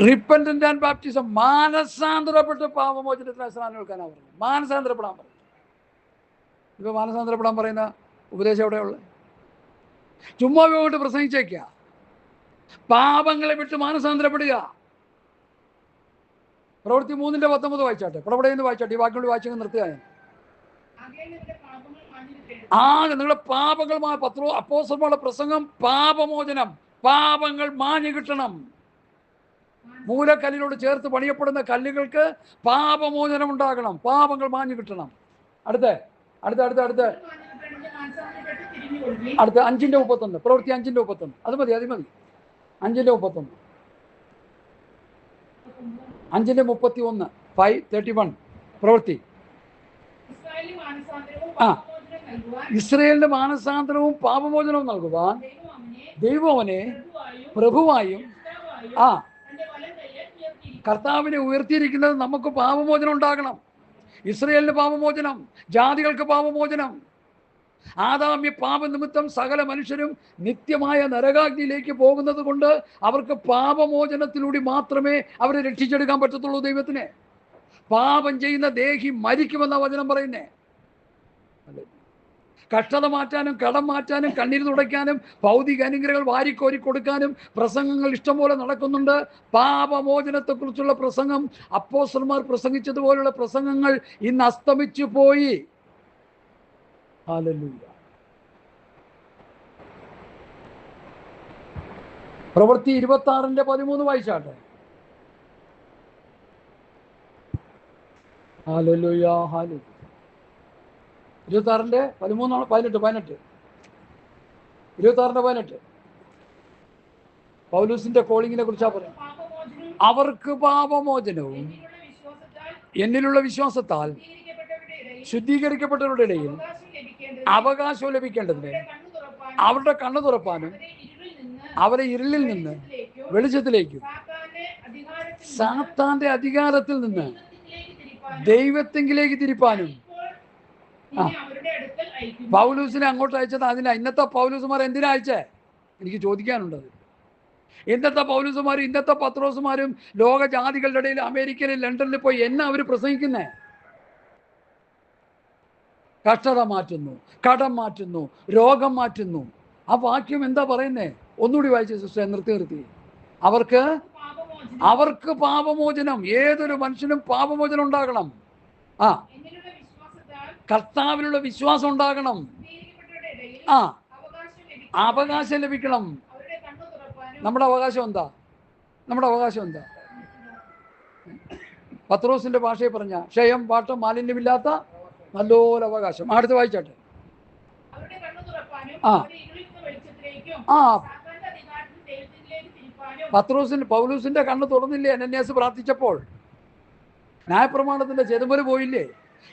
റിപ്പന്റന്റ് ആൻഡ് ബാപ്റ്റിസം, മാനസാന്തരപ്പെട്ട് പാപമോചനത്തിന് സ്നാനം എടുക്കാനാണ് പറഞ്ഞത്. മാനസാന്തരപ്പെടാൻ പറഞ്ഞു. ഇപ്പൊ മാനസാന്തരപ്പെടാൻ പറയുന്ന ഉപദേശം എവിടെയുള്ളത്? ചുമ്മാ കൊണ്ട് പ്രസംഗിച്ചേക്കുക. പാപങ്ങളെ വിട്ട് മാനസാന്തരപ്പെടുക. പ്രവൃത്തി 3:19 വായിച്ചാട്ടെ. പടപടയെന്ന് വായിച്ചാട്ടെ. ഈ വാക്യം വായിച്ചങ്ങ് നിർത്തുക. നിങ്ങളുടെ പാപങ്ങൾ അപ്പോസ്തലന്മാരുടെ പ്രസംഗം പാപമോചനം, പാപങ്ങൾ മാഞ്ഞു കിട്ടണം. മൂലക്കല്ലിനോട് ചേർത്ത് പണിയപ്പെടുന്ന കല്ലുകൾക്ക് പാപമോചനം ഉണ്ടാകണം, പാപങ്ങൾ മാഞ്ഞു കിട്ടണം. അടുത്ത 5:31. പ്രവൃത്തി 5:31. അത് മതി. 5:31. 5:31. 5:31. പ്രവൃത്തി. ഇസ്രായേലിന്റെ മാനസാന്തരവും പാപമോചനവും നൽകുവാൻ ദൈവം അവനെ പ്രഭുവായും കർത്താവിനെ ഉയർത്തിയിരിക്കുന്നത് നമുക്ക് പാപമോചനം ഉണ്ടാകണം. ഇസ്രായേലിന് പാപമോചനം, ജാതികൾക്ക് പാപമോചനം. ആദാമ്യ പാപനിമിത്തം സകല മനുഷ്യരും നിത്യമായ നരകാഗ്നിയിലേക്ക് പോകുന്നത് കൊണ്ട് അവർക്ക് പാപമോചനത്തിലൂടെ മാത്രമേ അവരെ രക്ഷിച്ചെടുക്കാൻ പറ്റത്തുള്ളൂ. ദൈവത്തിന് പാപം ചെയ്യുന്ന ദേഹി മരിക്കുമെന്ന വചനം പറയുന്നേ. കഷ്ടത മാറ്റാനും കടം മാറ്റാനും കണ്ണീര് തുടയ്ക്കാനും ഭൗതിക അനുഗ്രഹങ്ങൾ വാരിക്കോരി കൊടുക്കാനും പ്രസംഗങ്ങൾ ഇഷ്ടംപോലെ നടക്കുന്നുണ്ട്. പാപമോചനത്തെക്കുറിച്ചുള്ള പ്രസംഗം, അപ്പോസ്തലന്മാർ പ്രസംഗിച്ചതുപോലുള്ള പ്രസംഗങ്ങൾ ഇന്ന് അസ്തമിച്ചു പോയി. ഹല്ലേലൂയ. പ്രവൃത്തി 26:13 വായിച്ചാട്ടെ. Hallelujah, hallelujah. 26:13 26:18 പൗലോസിന്റെ കോളിങ്ങിനെ കുറിച്ചാ പറയുന്നത്. അവർക്ക് പാപമോചനവും എന്നിലുള്ള വിശ്വാസത്താൽ ശുദ്ധീകരിക്കപ്പെട്ടവരുടെ ഇടയിൽ അവകാശം ലഭിക്കേണ്ടതിന് അവരുടെ കണ്ണു തുറപ്പാനും അവരെ ഇരുളിൽ നിന്ന് വെളിച്ചത്തിലേക്കും സാത്താന്റെ അധികാരത്തിൽ നിന്ന് ദൈവത്തെങ്കിലേക്ക് തിരിപ്പാനും പൗലൂസിനെ അങ്ങോട്ട് അയച്ചത്. അതിനാ ഇന്നത്തെ പൗലൂസുമാർ എന്തിനാ അയച്ചേ? എനിക്ക് ചോദിക്കാനുണ്ടത്. ഇന്നത്തെ പൗലൂസുമാരും ഇന്നത്തെ പത്രോസുമാരും ലോക ജാതികളുടെ ഇടയിൽ അമേരിക്കയിലും ലണ്ടനിൽ പോയി എന്നാ അവർ പ്രസംഗിക്കുന്നേ? കഷ്ടത മാറ്റുന്നു, കടം മാറ്റുന്നു, രോഗം മാറ്റുന്നു. ആ വാക്യം എന്താ പറയുന്നേ? ഒന്നുകൂടി വായിച്ചു സിസ്റ്റർ, നിർത്തി. അവർക്ക് പാപമോചനം. ഏതൊരു മനുഷ്യനും പാപമോചനം ഉണ്ടാകണം. കർത്താവിലുള്ള വിശ്വാസം ഉണ്ടാകണം. അവകാശം ലഭിക്കണം. നമ്മുടെ അവകാശം എന്താ? പത്രോസിന്റെ ഭാഷയെ പറഞ്ഞ ക്ഷയം, പാട്ടം, മാലിന്യമില്ലാത്ത നല്ലൊരു അവകാശം. അടുത്ത് വായിച്ചാട്ടെ. പൗലൂസിന്റെ കണ്ണ് തുറന്നില്ലേ അനന്യാസ് പ്രാർത്ഥിച്ചപ്പോൾ? ന്യായപ്രമാണത്തിന്റെ ചെതുമ്പല് പോയില്ലേ?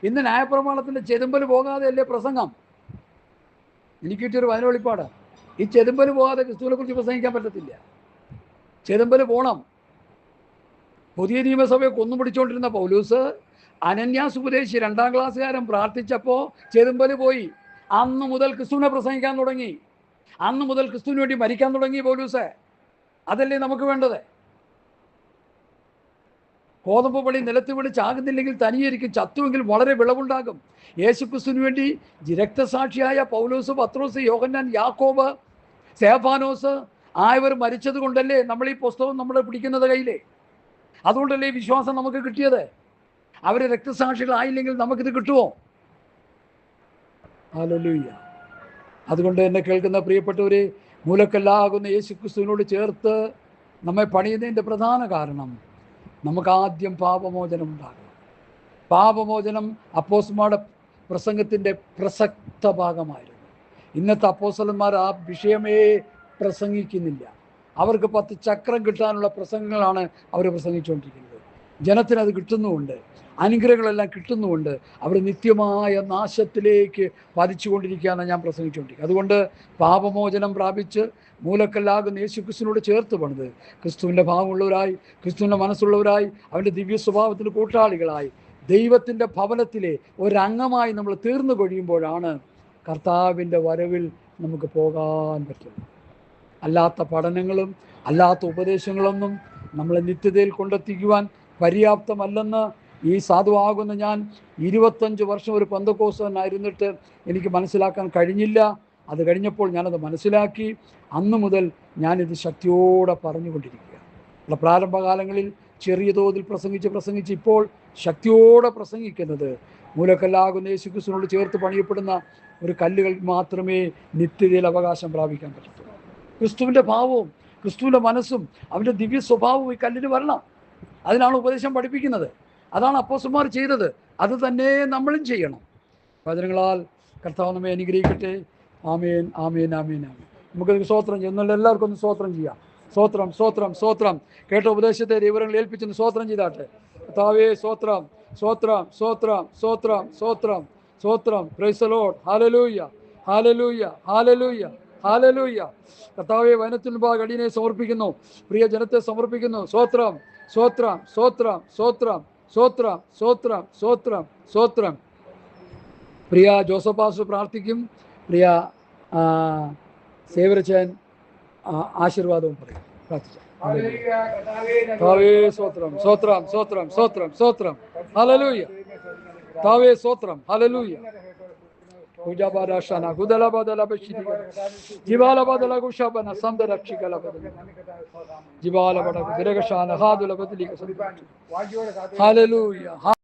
ഇന്ന് ന്യായപ്രമാണത്തിന്റെ ചെതുമ്പല് പോകാതെ അല്ലേ പ്രസംഗം? എനിക്ക് കിട്ടിയൊരു വചനവെളിപ്പാട്. ഈ ചെതുമ്പല് പോകാതെ ക്രിസ്തുവിനെ കുറിച്ച് പ്രസംഗിക്കാൻ പറ്റത്തില്ല. ചെതുമ്പല് പോണം. പുതിയ നിയമസഭയെ കൊന്നുപിടിച്ചുകൊണ്ടിരുന്ന പൗലൂസ് അനന്യാസ് ഉപദേശി 2ാം ക്ലാസ്സുകാരൻ പ്രാർത്ഥിച്ചപ്പോൾ ചെതുമ്പല് പോയി. അന്ന് മുതൽ ക്രിസ്തുവിനെ പ്രസംഗിക്കാൻ തുടങ്ങി. അന്ന് മുതൽ ക്രിസ്തുവിന് വേണ്ടി മരിക്കാൻ തുടങ്ങി പൗലൂസ്. അതല്ലേ നമുക്ക് വേണ്ടത്? കോതമ്പ് പണി നിലത്ത് വീണ് ചാകുന്നില്ലെങ്കിൽ തനിയായിരിക്കും, ചത്തുവെങ്കിൽ വളരെ വിളവുണ്ടാകും. യേശു ക്രിസ്തുവിന് വേണ്ടി രക്തസാക്ഷിയായ പൗലോസ്, പത്രോസ്, യോഹന്നാൻ, യാക്കോബ്, സ്തെഫാനോസ് ആയവർ മരിച്ചത് കൊണ്ടല്ലേ നമ്മൾ ഈ പുസ്തകം നമ്മൾ പിടിക്കുന്നത് കയ്യിലേ. അതുകൊണ്ടല്ലേ ഈ വിശ്വാസം നമുക്ക് കിട്ടിയത്. അവർ രക്തസാക്ഷികളായില്ലെങ്കിൽ നമുക്കിത് കിട്ടുമോ? ഹല്ലേലൂയ. അതുകൊണ്ട് എന്നെ കേൾക്കുന്ന പ്രിയപ്പെട്ടവരെ, മൂലക്കല്ലാകുന്ന യേശു ക്രിസ്തുവിനോട് ചേർത്ത് നമ്മെ പണിയുന്നതിൻ്റെ പ്രധാന കാരണം നമുക്ക് ആദ്യം പാപമോചനം ഉണ്ടാകണം. പാപമോചനം അപ്പോസ്തലന്മാരുടെ പ്രസംഗത്തിൻ്റെ പ്രസക്ത ഭാഗമായിരുന്നു. ഇന്നത്തെ അപ്പോസ്തലന്മാർ ആ വിഷയമേ പ്രസംഗിക്കുന്നില്ല. അവർക്ക് 10 ചക്രം കിട്ടാനുള്ള പ്രസംഗങ്ങളാണ് അവർ പ്രസംഗിച്ചുകൊണ്ടിരിക്കുന്നത്. ജനത്തിനത് കിട്ടുന്നുമുണ്ട്, അനുഗ്രഹങ്ങളെല്ലാം കിട്ടുന്നുമുണ്ട്. അവർ നിത്യമായ നാശത്തിലേക്ക് പതിച്ചുകൊണ്ടിരിക്കുകയാണ് ഞാൻ പ്രസംഗിച്ചുകൊണ്ടിരിക്കുക. അതുകൊണ്ട് പാപമോചനം പ്രാപിച്ച് മൂലക്കല്ലാകുന്ന യേശു ക്രിസ്തുവിനോട് ചേർത്ത് പണിത് ക്രിസ്തുവിൻ്റെ ഭാവമുള്ളവരായി, ക്രിസ്തുവിൻ്റെ മനസ്സുള്ളവരായി, അവൻ്റെ ദിവ്യ സ്വഭാവത്തിൻ്റെ കൂട്ടാളികളായി ദൈവത്തിൻ്റെ ഭവനത്തിലെ ഒരംഗമായി നമ്മൾ തീർന്നു കഴിയുമ്പോഴാണ് കർത്താവിൻ്റെ വരവിൽ നമുക്ക് പോകാൻ പറ്റുന്നത്. അല്ലാത്ത പഠനങ്ങളും അല്ലാത്ത ഉപദേശങ്ങളൊന്നും നമ്മളെ നിത്യതയിൽ കൊണ്ടെത്തിക്കുവാൻ പര്യാപ്തമല്ലെന്ന് ഈ സാധുവാകുന്ന ഞാൻ 25 വർഷം ഒരു പെന്തക്കോസ്തനായിരുന്നിട്ട് എനിക്ക് മനസ്സിലാക്കാൻ കഴിഞ്ഞില്ല. അത് കഴിഞ്ഞപ്പോൾ ഞാനത് മനസ്സിലാക്കി. അന്നു മുതൽ ഞാനിത് ശക്തിയോടെ പറഞ്ഞുകൊണ്ടിരിക്കുക. പ്രാരംഭകാലങ്ങളിൽ ചെറിയ തോതിൽ പ്രസംഗിച്ച് ഇപ്പോൾ ശക്തിയോടെ പ്രസംഗിക്കുന്നത് മൂലക്കല്ലാകുന്ന യേശു ക്രിസ്തുവിനോട് ചേർത്ത് പണിയപ്പെടുന്ന ഒരു കല്ലുകൾ മാത്രമേ നിത്യതയിൽ അവകാശം പ്രാപിക്കാൻ പറ്റത്തുള്ളൂ. ക്രിസ്തുവിൻ്റെ ഭാവവും ക്രിസ്തുവിൻ്റെ മനസ്സും അവൻ്റെ ദിവ്യ സ്വഭാവവും ഈ കല്ലിന് വരണം. അതിനാണ് ഉപദേശം പഠിപ്പിക്കുന്നത്. അതാണ് അപ്പോസ്തലന്മാർ ചെയ്തത്. അത് തന്നെ നമ്മളും ചെയ്യണം. വചനങ്ങളാൽ കർത്താവ് നമ്മെ അനുഗ്രഹിക്കട്ടെ. ആമേൻ, ആമേൻ, ആമേൻ, ആമേൻ. നമുക്കൊരു സ്തോത്രം ചെയ്യുന്നുള്ള എല്ലാവർക്കും ഒന്ന് സ്തോത്രം ചെയ്യാം. സ്തോത്രം, സ്തോത്രം, സ്തോത്രം. കേട്ട ഉപദേശത്തെ ദൈവങ്ങൾ ഏൽപ്പിച്ചൊന്ന് സ്തോത്രം ചെയ്താട്ടെ. കർത്താവേ സ്തോത്രം, സ്തോത്രം, സ്തോത്രം, സ്തോത്രം, സ്തോത്രം, സ്തോത്രം. Praise the Lord. Hallelujah, hallelujah, hallelujah, hallelujah. കർത്താവേ വചനത്തിന് മുമ്പാകെ അടിയനെ സമർപ്പിക്കുന്നു, പ്രിയ ജനത്തെ സമർപ്പിക്കുന്നു. സ്തോത്രം, സ്തോത്രം, സ്തോത്രം, സ്തോത്രം, സ്തോത്രം, സ്തോത്രം, സ്തോത്രം, സ്തോത്രം. പ്രിയ ജോസഫ് പാസ്റ്റർ പ്രാർത്ഥിക്കും. പ്രിയ സേവരച്ചൻ ആശീർവാദവും പറയും. പ്രാർത്ഥിക്കാം. കർത്താവേ സ്തോത്രം, സ്തോത്രം, സ്തോത്രം, സ്തോത്രം, സ്തോത്രം. ഹല്ലേലൂയ. കർത്താവേ സ്തോത്രം. Hallelujah. Ujabarashana, Gudalabadala Bashidi, Jibalabadala Gushabana, Sandara Chikalabadana, Jibalabada, Deregashana, Hadula Badilika. Hallelujah.